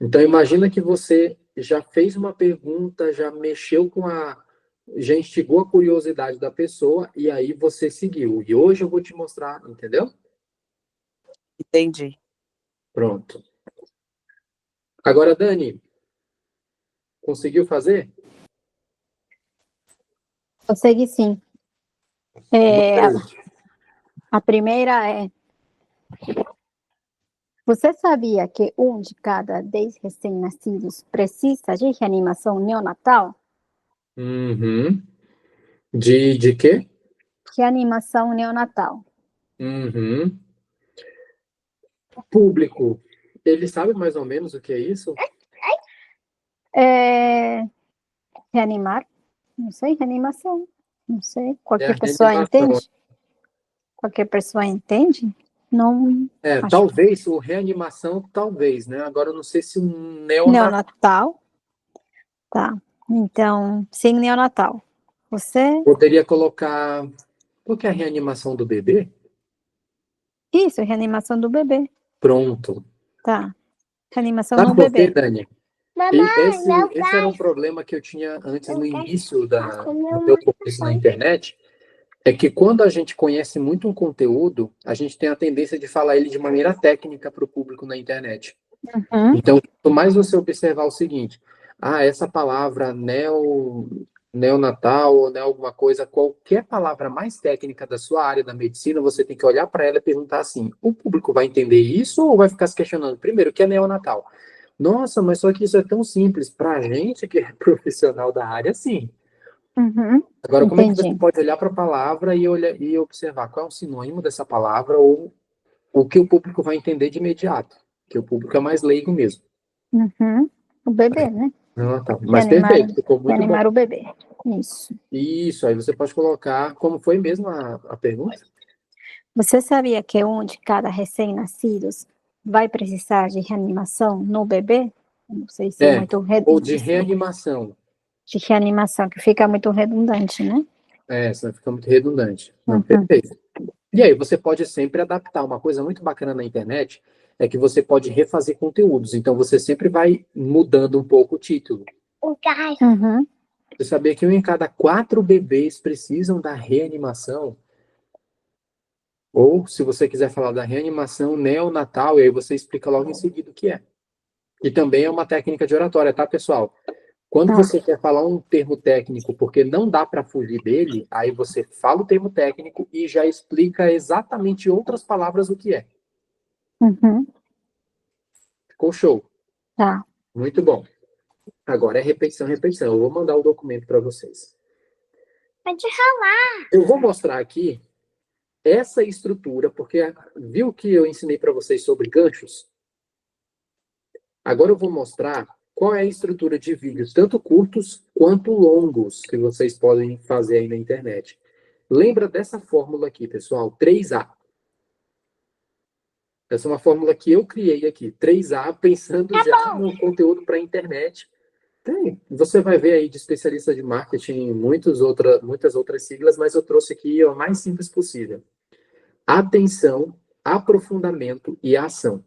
Então, imagina que você já fez uma pergunta, já mexeu já instigou a curiosidade da pessoa e aí você seguiu. E hoje eu vou te mostrar, entendeu? Entendi. Pronto. Agora, Dani, conseguiu fazer? Consegui sim. A primeira é: você sabia que 1 de cada 10 recém-nascidos precisa de reanimação neonatal? De quê? Reanimação neonatal. O público, ele sabe mais ou menos o que é isso? Reanimar? Não sei, reanimação. Não sei. Qualquer pessoa reanimação. entende? Qualquer pessoa entende? Não. Talvez, o reanimação, talvez, né? Agora eu não sei se o neonatal. Tá. Então, sim, neonatal. Você... Poderia colocar... Qual que é a reanimação do bebê? Isso, reanimação do bebê. Pronto. Tá. Reanimação Sabe no por bebê. quê, Dani? Esse era um problema que eu tinha antes no início do meu começo na internet, é que quando a gente conhece muito um conteúdo, a gente tem a tendência de falar ele de maneira técnica para o público na internet. Então, quanto mais você observar o seguinte, essa palavra neonatal ou alguma coisa, qualquer palavra mais técnica da sua área da medicina, você tem que olhar para ela e perguntar assim, o público vai entender isso ou vai ficar se questionando? Primeiro, o que é neonatal? Nossa, mas só que isso é tão simples. Para a gente que é profissional da área, sim. Agora, como é que você pode olhar para a palavra e observar qual é o sinônimo dessa palavra ou o que o público vai entender de imediato? Que o público é mais leigo mesmo. O bebê, né? Tá. Mas perfeito, ficou muito reanimar bom. o bebê. Isso. Isso, aí você pode colocar, como foi mesmo a pergunta? Você sabia que 1 de cada recém-nascidos vai precisar de reanimação no bebê? Não sei se é muito ou de reanimação. de reanimação, que fica muito redundante, né? Senão fica muito redundante. Não, perfeito. E aí, você pode sempre adaptar. Uma coisa muito bacana na internet é que você pode refazer conteúdos. Então, você sempre vai mudando um pouco o título. Uhum. Você sabia que 1 em cada 4 bebês precisam da reanimação? Ou, se você quiser falar da reanimação neonatal, e aí você explica logo em seguida o que é. E também é uma técnica de oratória, tá, pessoal? Quando você quer falar um termo técnico, porque não dá para fugir dele, aí você fala o termo técnico e já explica exatamente outras palavras o que é. Uhum. Ficou show? Tá. Muito bom. Agora é repetição, repetição. Eu vou mandar o documento para vocês. Pode ralar. Eu vou mostrar aqui essa estrutura, porque viu que eu ensinei para vocês sobre ganchos? Agora eu vou mostrar qual é a estrutura de vídeos, tanto curtos quanto longos, que vocês podem fazer aí na internet. Lembra dessa fórmula aqui, pessoal? 3A. Essa é uma fórmula que eu criei aqui. 3A, pensando já no conteúdo para a internet. Você vai ver aí de especialista de marketing muitas outras siglas, mas eu trouxe aqui o mais simples possível. Atenção, aprofundamento e ação.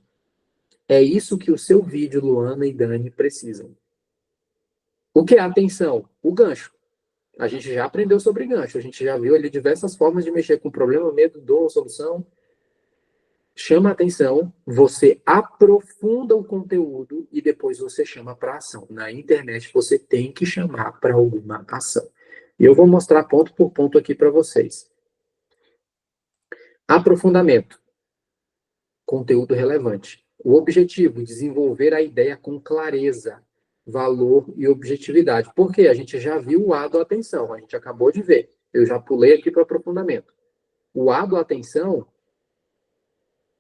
É isso que o seu vídeo, Luana e Dani, precisam. O que é atenção? O gancho. A gente já aprendeu sobre gancho, a gente já viu ali diversas formas de mexer com problema, medo, dor, solução. Chama a atenção, você aprofunda o conteúdo e depois você chama para ação. Na internet você tem que chamar para alguma ação. E eu vou mostrar ponto por ponto aqui para vocês. Aprofundamento. Conteúdo relevante. O objetivo, desenvolver a ideia com clareza, valor e objetividade. Por quê? A gente já viu o A do atenção, a gente acabou de ver. Eu já pulei aqui para o aprofundamento. O A do atenção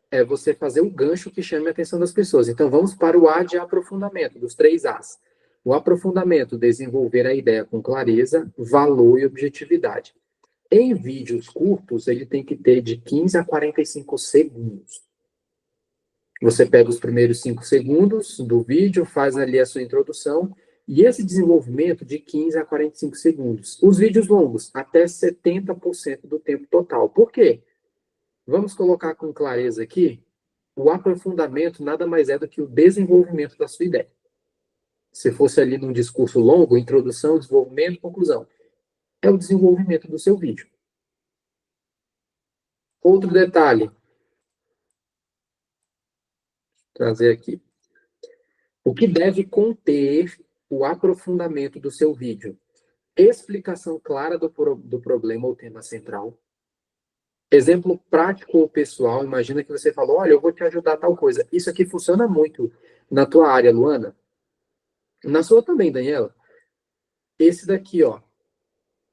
é você fazer o gancho que chame a atenção das pessoas. Então, vamos para o A de aprofundamento, dos 3 As. O aprofundamento, desenvolver a ideia com clareza, valor e objetividade. Em vídeos curtos, ele tem que ter de 15 a 45 segundos. Você pega os primeiros 5 segundos do vídeo, faz ali a sua introdução, e esse desenvolvimento de 15 a 45 segundos. Os vídeos longos, até 70% do tempo total. Por quê? Vamos colocar com clareza aqui, o aprofundamento nada mais é do que o desenvolvimento da sua ideia. Se fosse ali num discurso longo, introdução, desenvolvimento, conclusão. É o desenvolvimento do seu vídeo. Outro detalhe. Vou trazer aqui. O que deve conter o aprofundamento do seu vídeo? Explicação clara do problema ou tema central. Exemplo prático ou pessoal. Imagina que você falou, olha, eu vou te ajudar a tal coisa. Isso aqui funciona muito na tua área, Luana. Na sua também, Daniela. Esse daqui, ó.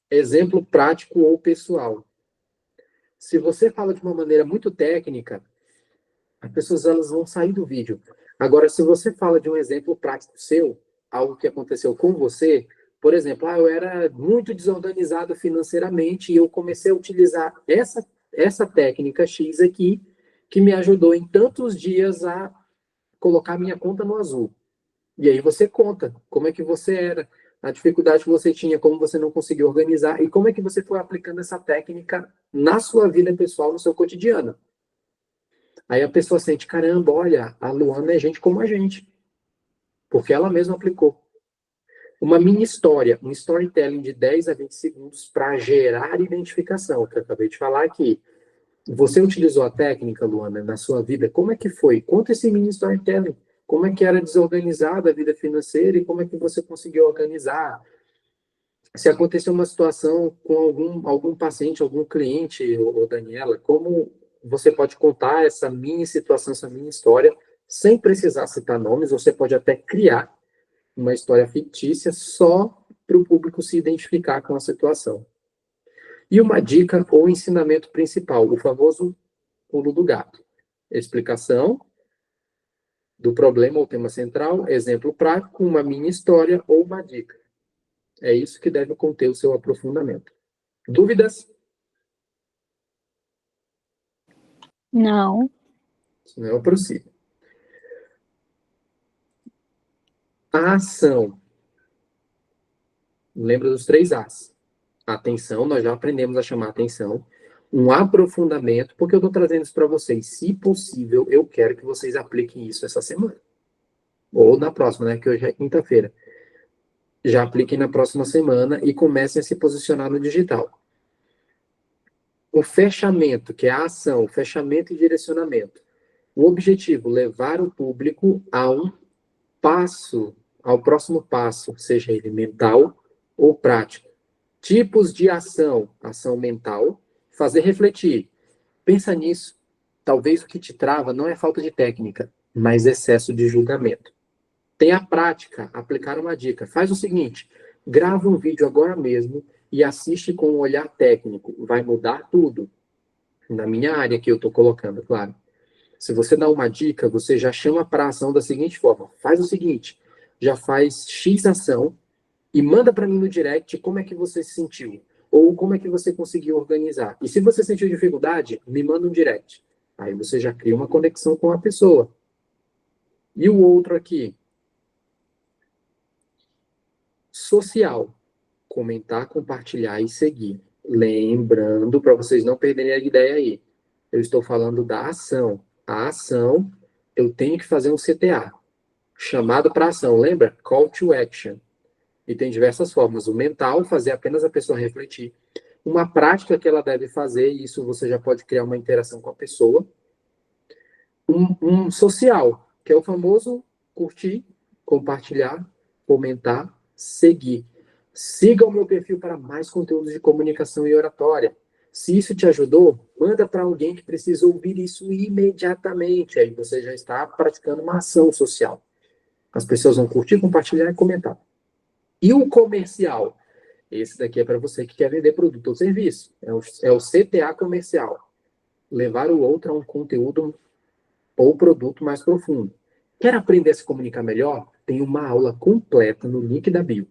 Exemplo prático ou pessoal. Se você fala de uma maneira muito técnica, as pessoas elas vão sair do vídeo. Agora, se você fala de um exemplo prático seu, algo que aconteceu com você, por exemplo, eu era muito desorganizado financeiramente e eu comecei a utilizar essa técnica X aqui, que me ajudou em tantos dias a colocar minha conta no azul. E aí você conta como é que você era, a dificuldade que você tinha, como você não conseguiu organizar e como é que você foi aplicando essa técnica na sua vida pessoal, no seu cotidiano. Aí a pessoa sente, caramba, olha, a Luana é gente como a gente, porque ela mesma aplicou. Uma mini história, um storytelling de 10 a 20 segundos para gerar identificação, que eu acabei de falar aqui. Você utilizou a técnica, Luana, na sua vida? Como é que foi? Conta esse mini storytelling. Como é que era desorganizada a vida financeira e como é que você conseguiu organizar? Se aconteceu uma situação com algum paciente, algum cliente, ou Daniela, como você pode contar essa mini situação, essa mini história, sem precisar citar nomes, você pode até criar uma história fictícia só para o público se identificar com a situação. E uma dica ou ensinamento principal, o famoso pulo do gato. Explicação do problema ou tema central, exemplo prático, uma mini história ou uma dica. É isso que deve conter o seu aprofundamento. Dúvidas? Não. Senão eu prossigo. A ação. Lembra dos 3 As. Atenção, nós já aprendemos a chamar atenção. Um aprofundamento, porque eu estou trazendo isso para vocês. Se possível, eu quero que vocês apliquem isso essa semana. Ou na próxima, né? Que hoje é quinta-feira. Já apliquem na próxima semana e comecem a se posicionar no digital. O fechamento, que é a ação, o fechamento e direcionamento. O objetivo, levar o público a um passo, ao próximo passo, seja ele mental ou prático. Tipos de ação, ação mental, fazer refletir. Pensa nisso. Talvez o que te trava não é falta de técnica, mas excesso de julgamento. Tem a prática, aplicar uma dica. Faz o seguinte, grava um vídeo agora mesmo e assiste com um olhar técnico. Vai mudar tudo. Na minha área que eu estou colocando, claro. Se você dá uma dica, você já chama para a ação da seguinte forma. Faz o seguinte, já faz X ação e manda para mim no direct como é que você se sentiu. Ou como é que você conseguiu organizar. E se você sentiu dificuldade, me manda um direct. Aí você já cria uma conexão com a pessoa. E o outro aqui. Social. Comentar, compartilhar e seguir. Lembrando, para vocês não perderem a ideia aí, eu estou falando da ação. A ação, eu tenho que fazer um CTA. Chamado para ação, lembra? Call to action. E tem diversas formas. O mental, fazer apenas a pessoa refletir. Uma prática que ela deve fazer, e isso você já pode criar uma interação com a pessoa. Um social, que é o famoso curtir, compartilhar, comentar, seguir. Siga o meu perfil para mais conteúdos de comunicação e oratória. Se isso te ajudou, manda para alguém que precisa ouvir isso imediatamente. Aí você já está praticando uma ação social. As pessoas vão curtir, compartilhar e comentar. E o comercial? Esse daqui é para você que quer vender produto ou serviço. É o CTA comercial. Levar o outro a um conteúdo ou produto mais profundo. Quer aprender a se comunicar melhor? Tem uma aula completa no link da bio.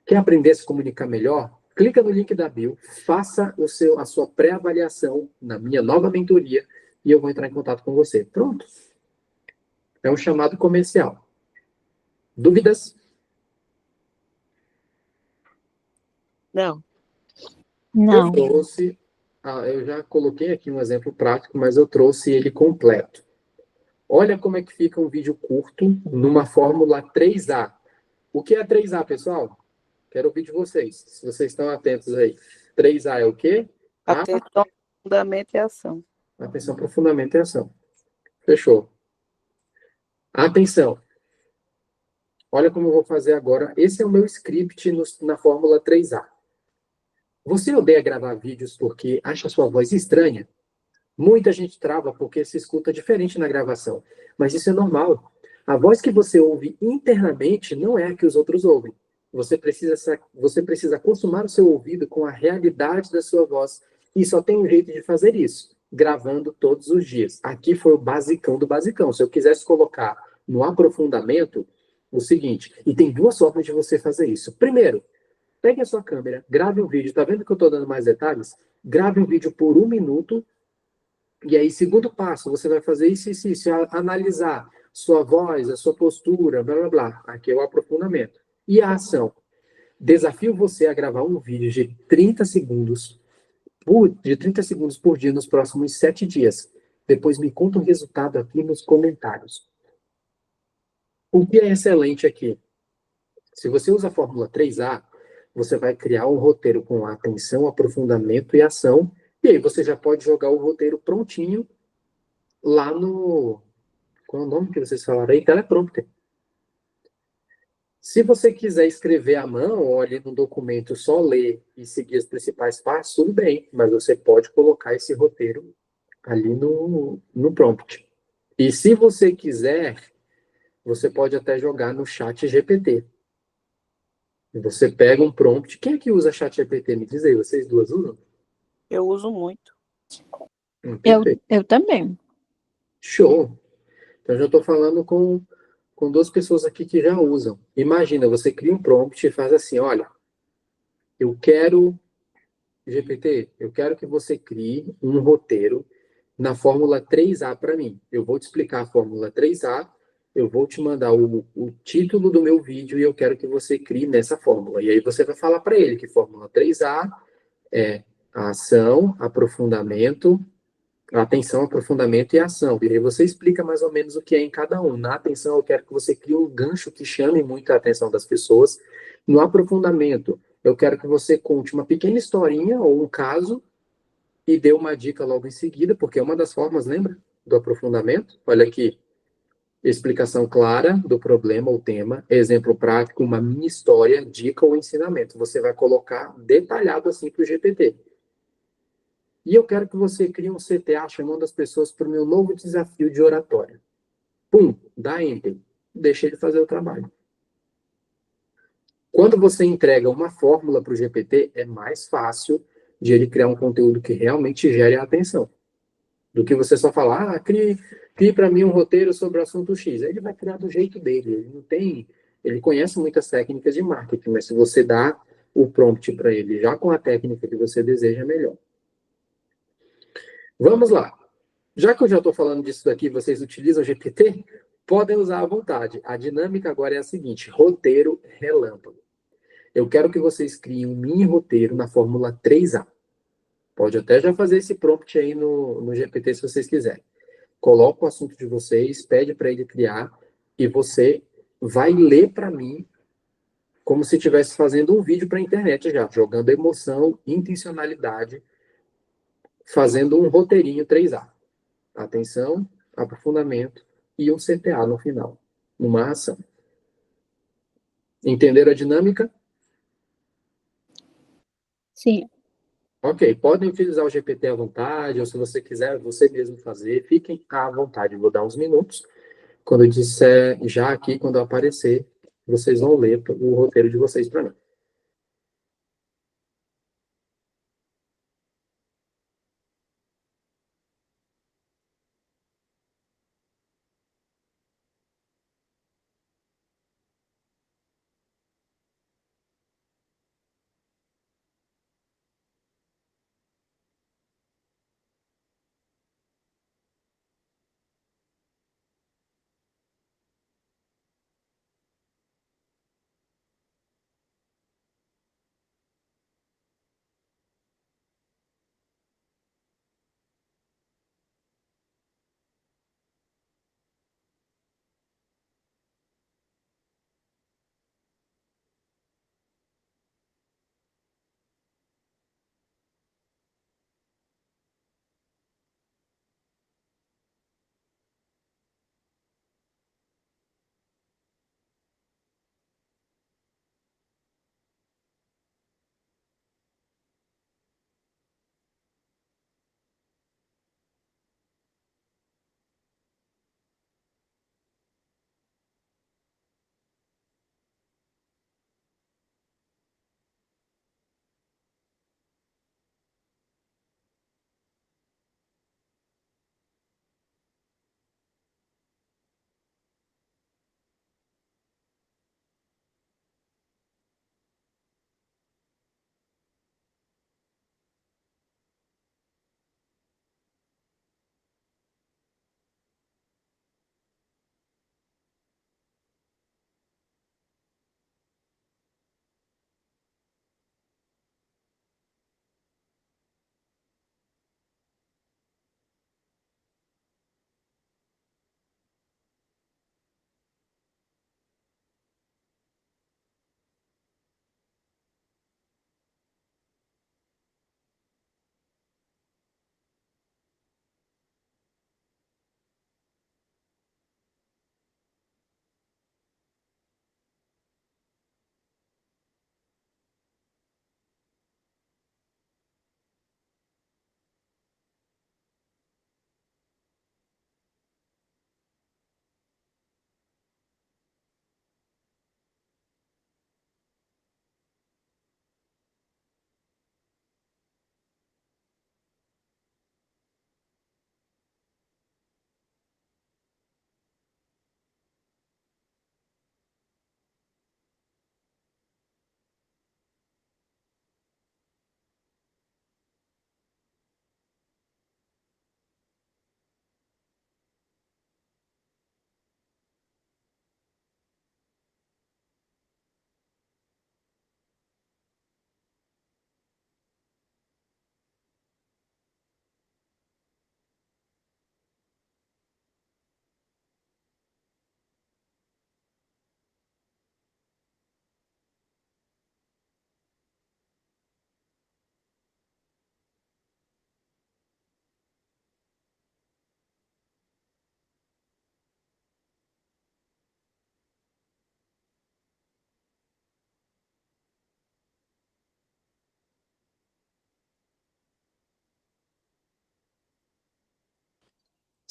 Quer aprender a se comunicar melhor? Clica no link da bio, faça a sua pré-avaliação na minha nova mentoria e eu vou entrar em contato com você. Pronto. É um chamado comercial. Dúvidas? Não. Não. Eu já coloquei aqui um exemplo prático, mas eu trouxe ele completo. Olha como é que fica um vídeo curto numa fórmula 3A. O que é 3A, pessoal? Quero ouvir de vocês, se vocês estão atentos aí. 3A é o quê? Atenção, fundamento e ação. Atenção, aprofundamento e ação. Fechou. Atenção. Olha como eu vou fazer agora. Esse é o meu script na fórmula 3A. Você odeia gravar vídeos porque acha sua voz estranha? Muita gente trava porque se escuta diferente na gravação. Mas isso é normal. A voz que você ouve internamente não é a que os outros ouvem. Você precisa acostumar o seu ouvido com a realidade da sua voz. E só tem um jeito de fazer isso, gravando todos os dias. Aqui foi o basicão do basicão. Se eu quisesse colocar no aprofundamento, o seguinte, e tem 2 formas de você fazer isso. Primeiro, pegue a sua câmera, grave um vídeo. Tá vendo que eu estou dando mais detalhes? Grave um vídeo por 1 minuto. E aí, segundo passo, você vai fazer isso, analisar sua voz, a sua postura, blá, blá, blá. Aqui é o aprofundamento. E a ação? Desafio você a gravar um vídeo de 30 segundos por dia nos próximos 7 dias. Depois me conta o resultado aqui nos comentários. O que é excelente aqui? Se você usa a fórmula 3A, você vai criar um roteiro com atenção, aprofundamento e ação. E aí você já pode jogar o roteiro prontinho lá no... Qual é o nome que vocês falaram aí? Teleprompter. Se você quiser escrever à mão, ou ali no documento só ler e seguir as principais partes, tudo bem. Mas você pode colocar esse roteiro ali no prompt. E se você quiser, você pode até jogar no chat GPT. Você pega um prompt. Quem é que usa chat GPT? Me diz aí, vocês duas usam? Eu uso muito. Eu também. Show! Então, eu já estou falando com 2 pessoas aqui que já usam. Imagina, você cria um prompt e faz assim, olha, eu quero, GPT, eu quero que você crie um roteiro na fórmula 3A para mim. Eu vou te explicar a fórmula 3A, eu vou te mandar o título do meu vídeo e eu quero que você crie nessa fórmula. E aí você vai falar para ele que fórmula 3A é a ação, aprofundamento, a atenção, aprofundamento e ação. E aí você explica mais ou menos o que é em cada um. Na atenção, eu quero que você crie um gancho que chame muito a atenção das pessoas. No aprofundamento, eu quero que você conte uma pequena historinha ou um caso e dê uma dica logo em seguida, porque é uma das formas, lembra? Do aprofundamento. Olha aqui, explicação clara do problema ou tema, exemplo prático, uma mini história, dica ou ensinamento. Você vai colocar detalhado assim para o GPT. E eu quero que você crie um CTA chamando as pessoas para o meu novo desafio de oratória. Pum, dá enter. Deixa ele fazer o trabalho. Quando você entrega uma fórmula para o GPT, é mais fácil de ele criar um conteúdo que realmente gere a atenção. Do que você só falar, crie para mim um roteiro sobre o assunto X. Aí ele vai criar do jeito dele. Ele não tem. Ele conhece muitas técnicas de marketing, mas se você dá o prompt para ele já com a técnica que você deseja, é melhor. Vamos lá. Já que eu já estou falando disso daqui, vocês utilizam GPT? Podem usar à vontade. A dinâmica agora é a seguinte: roteiro relâmpago. Eu quero que vocês criem um mini roteiro na fórmula 3A. Pode até já fazer esse prompt aí no GPT se vocês quiserem. Coloca o assunto de vocês, pede para ele criar e você vai ler para mim como se estivesse fazendo um vídeo para a internet já, jogando emoção, intencionalidade, fazendo um roteirinho 3A. Atenção, aprofundamento e um CTA no final, numa ação. Entenderam a dinâmica? Sim. Ok, podem utilizar o GPT à vontade, ou se você quiser, você mesmo fazer, fiquem à vontade. Vou dar uns minutos. Quando eu disser já aqui, quando eu aparecer, vocês vão ler o roteiro de vocês para mim.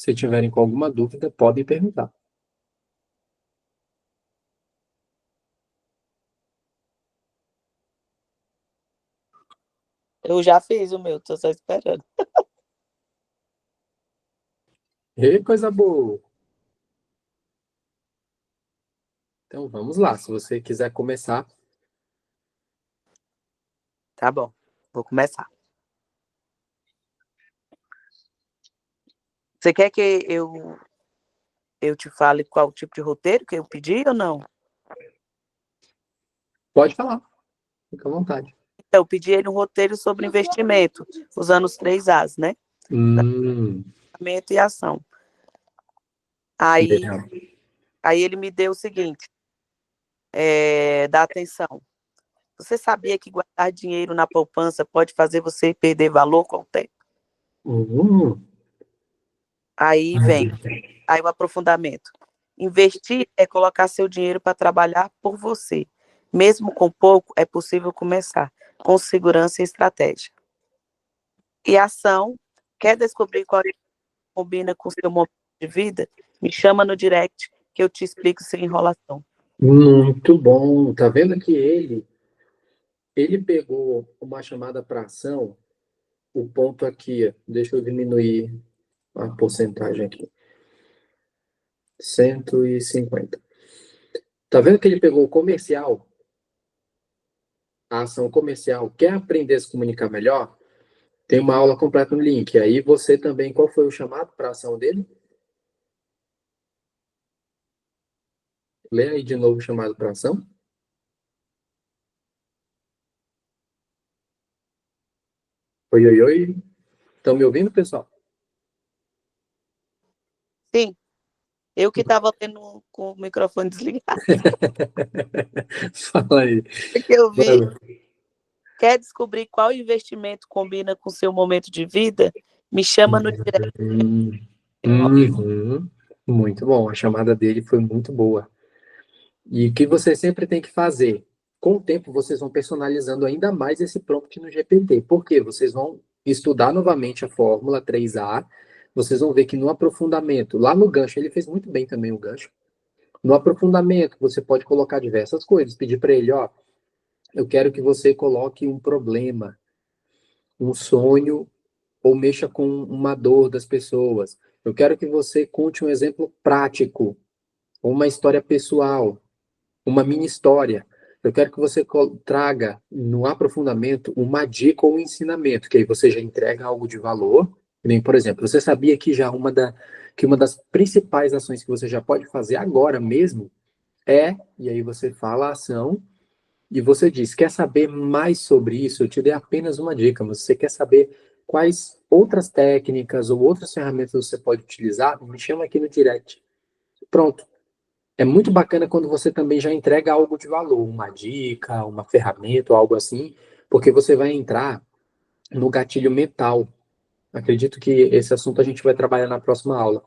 Se tiverem com alguma dúvida, podem perguntar. Eu já fiz o meu, tô só esperando. E coisa boa! Então vamos lá, se você quiser começar. Tá bom, vou começar. Você quer que eu te fale qual tipo de roteiro que eu pedi ou não? Pode falar, fica à vontade. Eu pedi ele um roteiro sobre investimento, usando os 3 As, né? Investimento e ação. Aí ele me deu o seguinte, dá atenção. Você sabia que guardar dinheiro na poupança pode fazer você perder valor com o tempo? Aí vem o aprofundamento. Investir é colocar seu dinheiro para trabalhar por você. Mesmo com pouco, é possível começar, com segurança e estratégia. E ação, quer descobrir qual combina com o seu momento de vida? Me chama no direct que eu te explico sem enrolação. Muito bom. Tá vendo que ele pegou uma chamada para ação, o ponto aqui, deixa eu diminuir a porcentagem aqui. 150. Tá vendo que ele pegou o comercial? A ação comercial. Quer aprender a se comunicar melhor? Tem uma aula completa no link. Aí você também, qual foi o chamado para a ação dele? Lê aí de novo o chamado para ação. Oi, oi, oi. Estão me ouvindo, pessoal? Sim. Eu que estava lendo com o microfone desligado. Fala aí. O que eu vi. Quer descobrir qual investimento combina com o seu momento de vida? Me chama no direct. Muito bom. A chamada dele foi muito boa. E o que você sempre tem que fazer? Com o tempo, vocês vão personalizando ainda mais esse prompt no GPT. Por quê? Vocês vão estudar novamente a fórmula 3A. Vocês vão ver que no aprofundamento, lá no gancho, ele fez muito bem também o gancho. No aprofundamento, você pode colocar diversas coisas. Pedir para ele, ó, eu quero que você coloque um problema, um sonho, ou mexa com uma dor das pessoas. Eu quero que você conte um exemplo prático, uma história pessoal, uma mini história. Eu quero que você traga no aprofundamento uma dica ou um ensinamento, que aí você já entrega algo de valor. Nem, por exemplo, você sabia que já que uma das principais ações que você já pode fazer agora mesmo e aí você fala a ação, e você diz, quer saber mais sobre isso? Eu te dei apenas uma dica, mas você quer saber quais outras técnicas ou outras ferramentas você pode utilizar? Me chama aqui no direct. Pronto. É muito bacana quando você também já entrega algo de valor, uma dica, uma ferramenta ou algo assim, porque você vai entrar no gatilho mental. Acredito que esse assunto a gente vai trabalhar na próxima aula.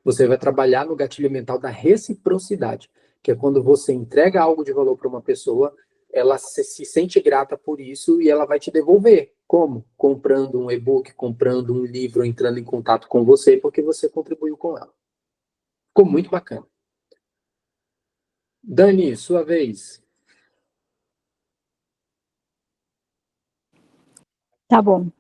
Você vai trabalhar no gatilho mental da reciprocidade, que é quando você entrega algo de valor para uma pessoa, ela se sente grata por isso e ela vai te devolver. Como? Comprando um e-book, comprando um livro, entrando em contato com você, porque você contribuiu com ela. Ficou muito bacana. Dani, sua vez. Tá bom.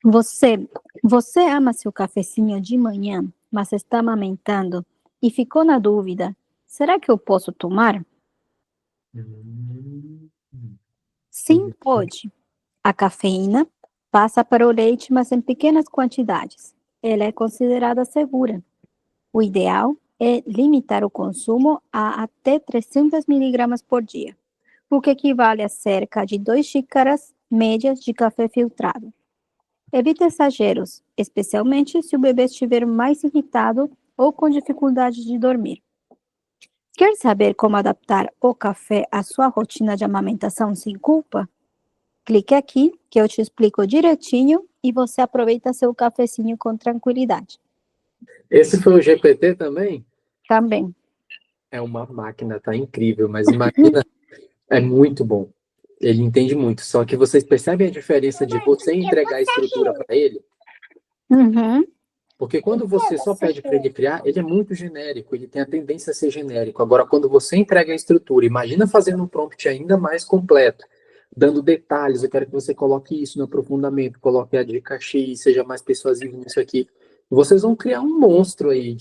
Você ama seu cafezinho de manhã, mas está amamentando e ficou na dúvida: será que eu posso tomar? Sim, pode. A cafeína passa para o leite, mas em pequenas quantidades. Ela é considerada segura. O ideal é limitar o consumo a até 300 miligramas por dia, o que equivale a cerca de 2 xícaras médias de café filtrado. Evite exageros, especialmente se o bebê estiver mais irritado ou com dificuldade de dormir. Quer saber como adaptar o café à sua rotina de amamentação sem culpa? Clique aqui que eu te explico direitinho e você aproveita seu cafezinho com tranquilidade. Esse foi o GPT também? Também. É uma máquina, tá incrível, mas imagina, é muito bom. Ele entende muito. Só que vocês percebem a diferença de você entregar a estrutura para ele? Uhum. Porque quando você só pede para ele criar, ele é muito genérico, ele tem a tendência a ser genérico. Agora, quando você entrega a estrutura, imagina fazendo um prompt ainda mais completo, dando detalhes, eu quero que você coloque isso no aprofundamento, coloque a dica X, seja mais persuasivo nisso aqui. Vocês vão criar um monstro aí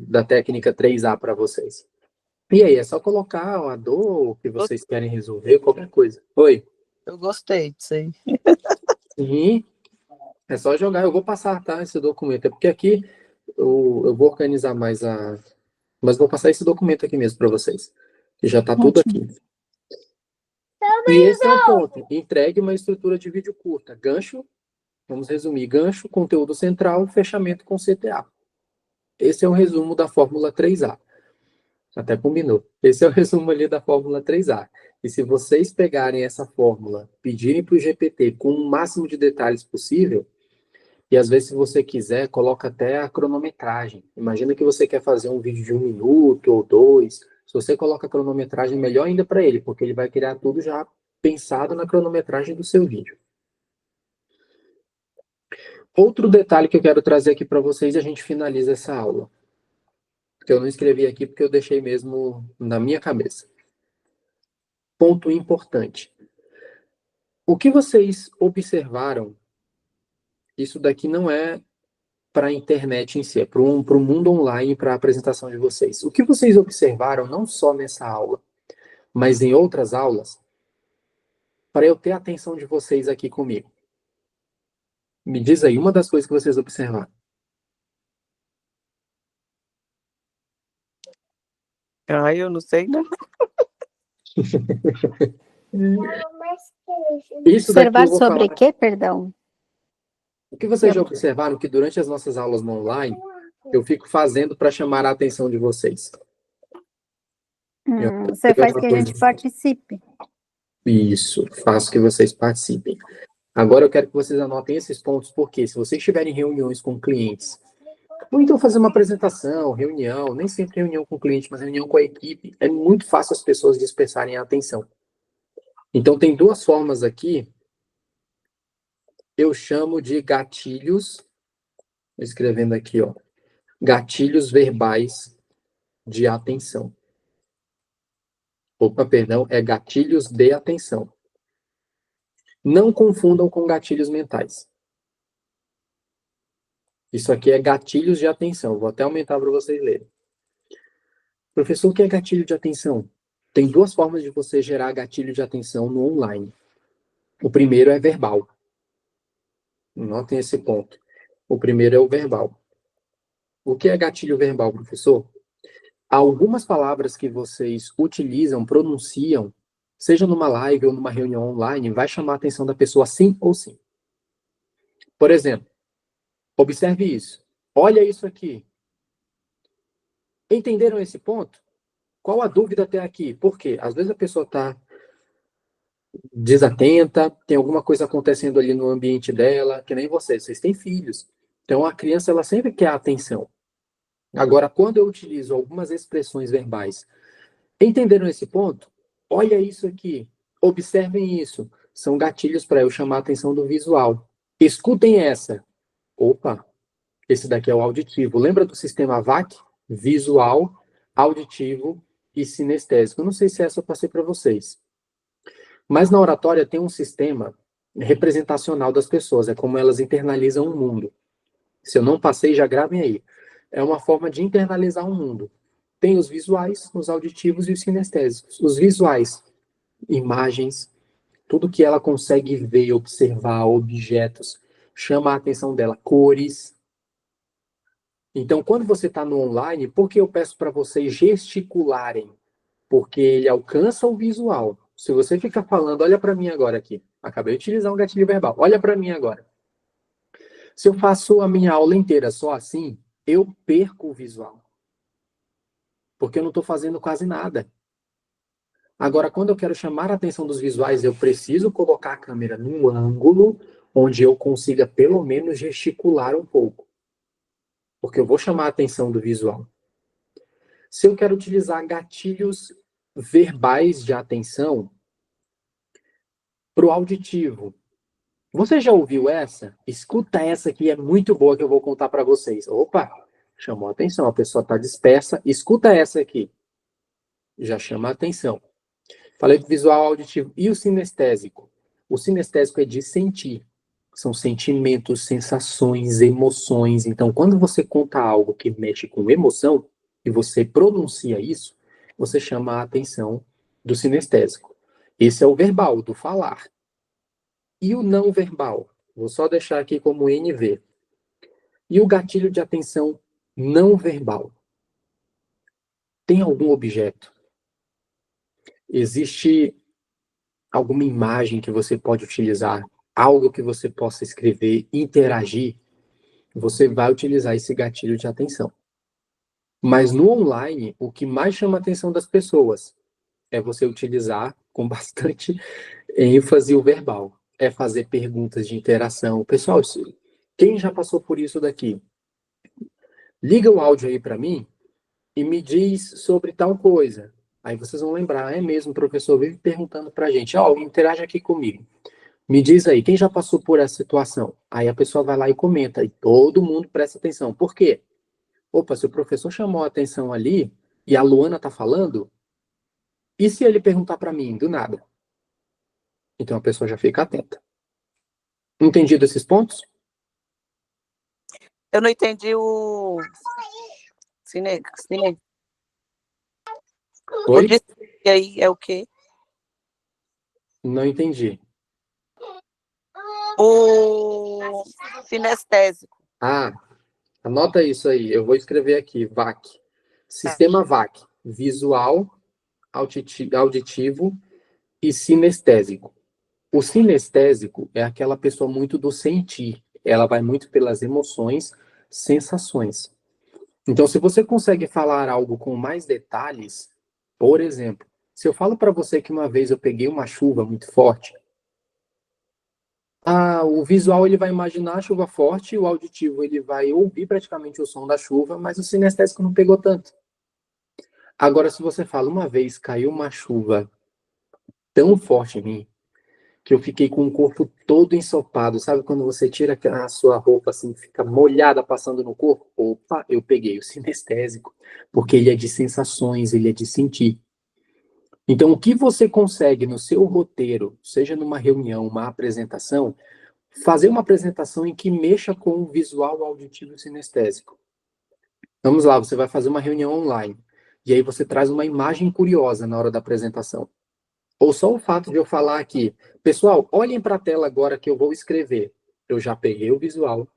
da técnica 3A para vocês. E aí, é só colocar a dor que vocês querem resolver, qualquer coisa. Oi? Eu gostei disso aí. Sim, é só jogar. Eu vou passar, tá, esse documento. É porque aqui eu vou organizar mais a... Mas vou passar esse documento aqui mesmo para vocês. Que já está tudo aqui. E esse é o ponto. Entregue uma estrutura de vídeo curta. Gancho, vamos resumir. Gancho, conteúdo central, fechamento com CTA. Esse é o resumo da fórmula 3A. Até combinou. Esse é o resumo ali da fórmula 3A. E se vocês pegarem essa fórmula, pedirem para o GPT com o máximo de detalhes possível, e às vezes, se você quiser, coloca até a cronometragem. Imagina que você quer fazer um vídeo de 1 minuto ou 2. Se você coloca a cronometragem, melhor ainda para ele, porque ele vai criar tudo já pensado na cronometragem do seu vídeo. Outro detalhe que eu quero trazer aqui para vocês e a gente finaliza essa aula. Que eu não escrevi aqui porque eu deixei mesmo na minha cabeça. Ponto importante. O que vocês observaram, isso daqui não é para a internet em si, é para o mundo online, para a apresentação de vocês. O que vocês observaram, não só nessa aula, mas em outras aulas, para eu ter a atenção de vocês aqui comigo? Me diz aí uma das coisas que vocês observaram. Eu não sei, não. Isso daqui Observar eu vou sobre falar. quê, perdão? O que vocês já observaram que durante as nossas aulas no online, eu fico fazendo para chamar a atenção de vocês? Você faz que a gente participe. Isso, faço que vocês participem. Agora eu quero que vocês anotem esses pontos, porque se vocês tiverem reuniões com clientes, ou então fazer uma apresentação, reunião, nem sempre reunião com o cliente, mas reunião com a equipe, é muito fácil as pessoas dispersarem a atenção. Então tem duas formas aqui, eu chamo de gatilhos, escrevendo aqui, ó, gatilhos verbais de atenção. Opa, perdão, é gatilhos de atenção. Não confundam com gatilhos mentais. Isso aqui é gatilhos de atenção. Vou até aumentar para vocês lerem. Professor, o que é gatilho de atenção? Tem duas formas de você gerar gatilho de atenção no online. O primeiro é verbal. Notem esse ponto. O primeiro é o verbal. O que é gatilho verbal, professor? Algumas palavras que vocês utilizam, pronunciam, seja numa live ou numa reunião online, vai chamar a atenção da pessoa sim ou sim. Por exemplo, observe isso. Olha isso aqui. Entenderam esse ponto? Qual a dúvida até aqui? Por quê? Às vezes a pessoa está desatenta, tem alguma coisa acontecendo ali no ambiente dela, que nem vocês têm filhos. Então a criança ela sempre quer a atenção. Agora, quando eu utilizo algumas expressões verbais, entenderam esse ponto? Olha isso aqui, observem isso. São gatilhos para eu chamar a atenção do visual. Escutem essa. Opa, esse daqui é o auditivo. Lembra do sistema VAC? Visual, auditivo e sinestésico. Eu não sei se essa eu passei para vocês. Mas na oratória tem um sistema representacional das pessoas, é como elas internalizam o mundo. Se eu não passei, já gravem aí. É uma forma de internalizar o mundo. Tem os visuais, os auditivos e os sinestésicos. Os visuais, imagens, tudo que ela consegue ver, observar, objetos, chama a atenção dela, cores. Então, quando você está no online, por que eu peço para vocês gesticularem? Porque ele alcança o visual. Se você ficar falando, olha para mim agora aqui. Acabei de utilizar um gatilho verbal. Olha para mim agora. Se eu faço a minha aula inteira só assim, eu perco o visual. Porque eu não estou fazendo quase nada. Agora, quando eu quero chamar a atenção dos visuais, eu preciso colocar a câmera num ângulo onde eu consiga pelo menos gesticular um pouco. Porque eu vou chamar a atenção do visual. Se eu quero utilizar gatilhos verbais de atenção, Para o auditivo, você já ouviu essa? Escuta essa que é muito boa que eu vou contar para vocês. Opa, chamou a atenção, a pessoa está dispersa. Escuta essa aqui. Já chama a atenção. Falei do visual, auditivo e o sinestésico. O sinestésico é de sentir. São sentimentos, sensações, emoções. Então, quando você conta algo que mexe com emoção e você pronuncia isso, você chama a atenção do sinestésico. Esse é o verbal, do falar. E o não verbal? Vou só deixar aqui como NV. E o gatilho de atenção não verbal? Tem algum objeto? Existe alguma imagem que você pode utilizar? Algo que você possa escrever, interagir? Você vai utilizar esse gatilho de atenção. Mas no online, o que mais chama a atenção das pessoas é você utilizar com bastante ênfase o verbal. É fazer perguntas de interação. Pessoal, quem já passou por isso daqui? Liga o áudio aí para mim e me diz sobre tal coisa. Aí vocês vão lembrar, é mesmo, o professor vive perguntando para a gente, interage aqui comigo. Me diz aí, quem já passou por essa situação? Aí a pessoa vai lá e comenta, e todo mundo presta atenção. Por quê? Opa, se o professor chamou a atenção ali, e a Luana está falando, e se ele perguntar para mim, do nada? Então a pessoa já fica atenta. Entendido esses pontos? Eu não entendi o... Oi? E aí é o quê? Não entendi. O sinestésico. Anota isso aí. Eu vou escrever aqui, VAC. Sistema VAC. Visual, auditivo e sinestésico. O sinestésico é aquela pessoa muito do sentir. Ela vai muito pelas emoções, sensações. Então, se você consegue falar algo com mais detalhes, por exemplo, se eu falo para você que uma vez eu peguei uma chuva muito forte, o visual ele vai imaginar a chuva forte, o auditivo ele vai ouvir praticamente o som da chuva, mas o sinestésico não pegou tanto. Agora, se você fala, uma vez caiu uma chuva tão forte em mim, que eu fiquei com o corpo todo ensopado, sabe quando você tira a sua roupa assim, fica molhada passando no corpo? Opa, eu peguei o sinestésico, porque ele é de sensações, ele é de sentir. Então, o que você consegue no seu roteiro, seja numa reunião, uma apresentação, fazer uma apresentação em que mexa com o visual, auditivo e sinestésico. Vamos lá, você vai fazer uma reunião online, e aí você traz uma imagem curiosa na hora da apresentação. Ou só o fato de eu falar aqui, pessoal, olhem para a tela agora que eu vou escrever. Eu já peguei o visual.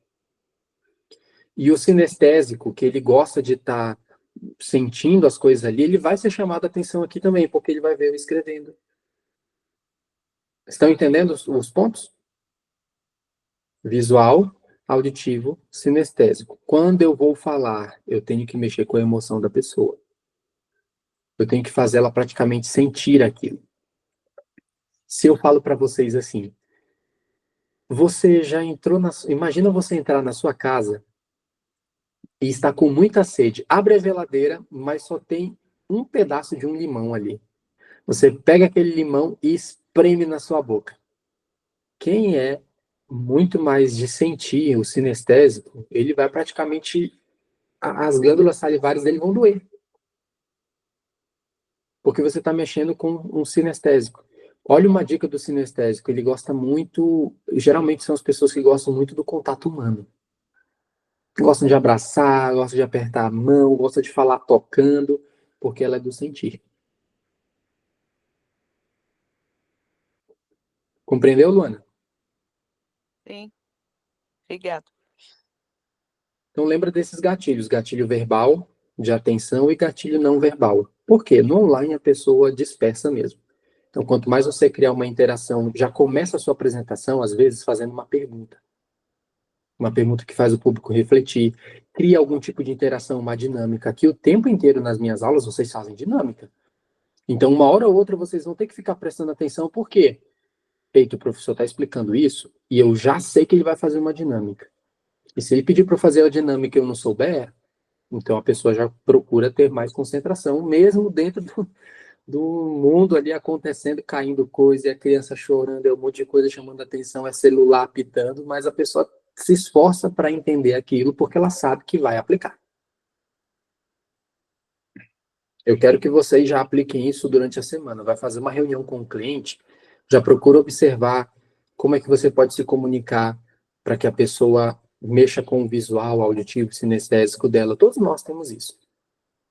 E o sinestésico, que ele gosta de estar sentindo as coisas ali, ele vai ser chamado a atenção aqui também, porque ele vai ver eu escrevendo. Estão entendendo os pontos? Visual, auditivo, sinestésico. Quando eu vou falar, eu tenho que mexer com a emoção da pessoa. Eu tenho que fazer ela praticamente sentir aquilo. Se eu falo para vocês assim, você já entrou imagina você entrar na sua casa e está com muita sede. Abre a geladeira, mas só tem um pedaço de um limão ali. Você pega aquele limão e espreme na sua boca. Quem é muito mais de sentir, o sinestésico, ele vai praticamente... As glândulas salivares dele vão doer. Porque você está mexendo com um sinestésico. Olha uma dica do sinestésico, ele gosta muito, geralmente são as pessoas que gostam muito do contato humano. Gostam de abraçar, gostam de apertar a mão, gostam de falar tocando, porque ela é do sentir. Compreendeu, Luana? Sim. Obrigado. Então lembra desses gatilhos, gatilho verbal, de atenção e gatilho não verbal. Por quê? No online a pessoa dispersa mesmo. Então, quanto mais você criar uma interação, já começa a sua apresentação, às vezes, fazendo uma pergunta. Uma pergunta que faz o público refletir. Cria algum tipo de interação, uma dinâmica. Aqui, o tempo inteiro nas minhas aulas, vocês fazem dinâmica. Então, uma hora ou outra, vocês vão ter que ficar prestando atenção. Por quê? Eita, o professor está explicando isso e eu já sei que ele vai fazer uma dinâmica. E se ele pedir para eu fazer a dinâmica e eu não souber, então a pessoa já procura ter mais concentração, mesmo dentro do mundo ali acontecendo, caindo coisa, e a criança chorando, é um monte de coisa chamando a atenção, é celular apitando, mas a pessoa se esforça para entender aquilo porque ela sabe que vai aplicar. Eu quero que vocês já apliquem isso durante a semana. Vai fazer uma reunião com o cliente, já procura observar como é que você pode se comunicar para que a pessoa mexa com o visual, auditivo, sinestésico dela. Todos nós temos isso.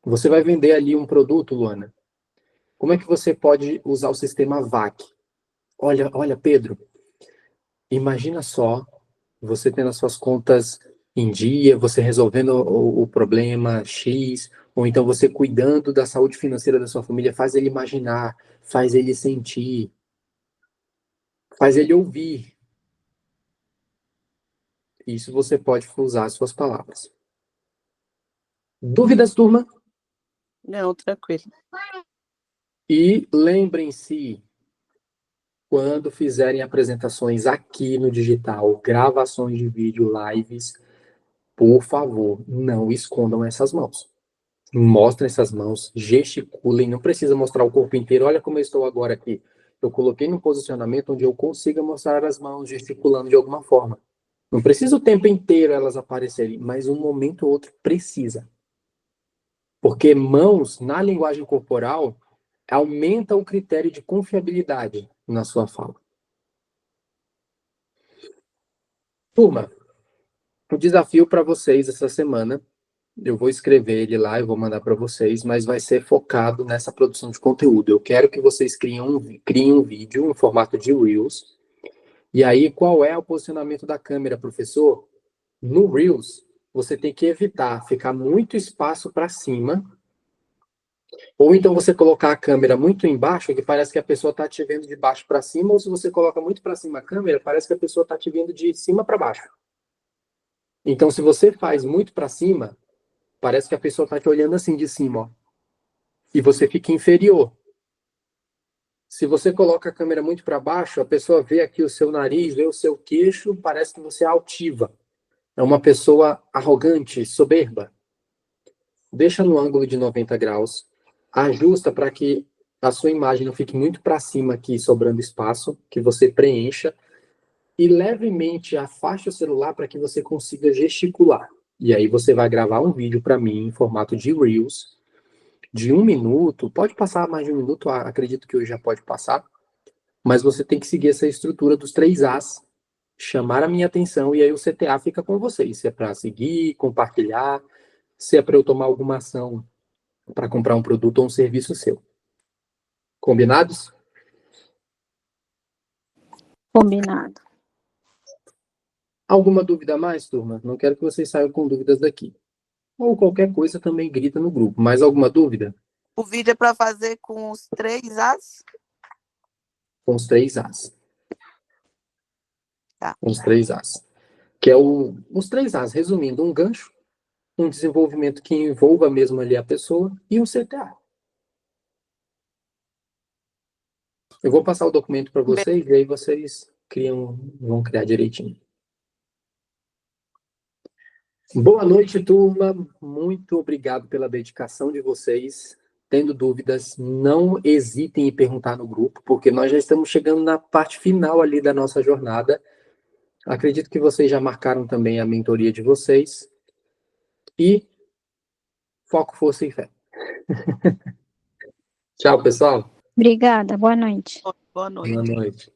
Você vai vender ali um produto, Luana. Como é que você pode usar o sistema VAC? Olha, Pedro, imagina só você tendo as suas contas em dia, você resolvendo o problema X, ou então você cuidando da saúde financeira da sua família, faz ele imaginar, faz ele sentir, faz ele ouvir. Isso você pode usar as suas palavras. Dúvidas, turma? Não, tranquilo. E lembrem-se, quando fizerem apresentações aqui no digital, gravações de vídeo, lives, por favor, não escondam essas mãos. Mostrem essas mãos, gesticulem, não precisa mostrar o corpo inteiro. Olha como eu estou agora aqui. Eu coloquei num posicionamento onde eu consiga mostrar as mãos gesticulando de alguma forma. Não precisa o tempo inteiro elas aparecerem, mas um momento ou outro precisa. Porque mãos, na linguagem corporal, aumenta o critério de confiabilidade na sua fala. Turma, o desafio para vocês essa semana, eu vou escrever ele lá, eu vou mandar para vocês, mas vai ser focado nessa produção de conteúdo. Eu quero que vocês criem um vídeo em formato de Reels. E aí, qual é o posicionamento da câmera, professor? No Reels, você tem que evitar ficar muito espaço para cima, ou então você colocar a câmera muito embaixo, que parece que a pessoa está te vendo de baixo para cima, ou se você coloca muito para cima a câmera, parece que a pessoa está te vendo de cima para baixo. Então, se você faz muito para cima, parece que a pessoa está te olhando assim de cima, ó, e você fica inferior. Se você coloca a câmera muito para baixo, a pessoa vê aqui o seu nariz, vê o seu queixo, parece que você é altiva. É uma pessoa arrogante, soberba. Deixa no ângulo de 90 graus, ajusta para que a sua imagem não fique muito para cima aqui, sobrando espaço, que você preencha, e levemente afaste o celular para que você consiga gesticular. E aí você vai gravar um vídeo para mim em formato de Reels, de 1 minuto, pode passar mais de 1 minuto, acredito que hoje já pode passar, mas você tem que seguir essa estrutura dos 3 As, chamar a minha atenção, e aí o CTA fica com vocês, se é para seguir, compartilhar, se é para eu tomar alguma ação para comprar um produto ou um serviço seu. Combinados? Combinado. Alguma dúvida a mais, turma? Não quero que vocês saiam com dúvidas daqui. Ou qualquer coisa também grita no grupo. Mais alguma dúvida? O vídeo é para fazer com os 3 As? Com os 3 As. Tá. Com os 3 As. Que é os 3 As, resumindo, um gancho, um desenvolvimento que envolva mesmo ali a pessoa e um CTA. Eu vou passar o documento para vocês e aí vocês vão criar direitinho. Boa noite, turma. Muito obrigado pela dedicação de vocês. Tendo dúvidas, não hesitem em perguntar no grupo, porque nós já estamos chegando na parte final ali da nossa jornada. Acredito que vocês já marcaram também a mentoria de vocês. E foco, força e fé. Tchau, pessoal. Obrigada, boa noite. Boa noite. Boa noite.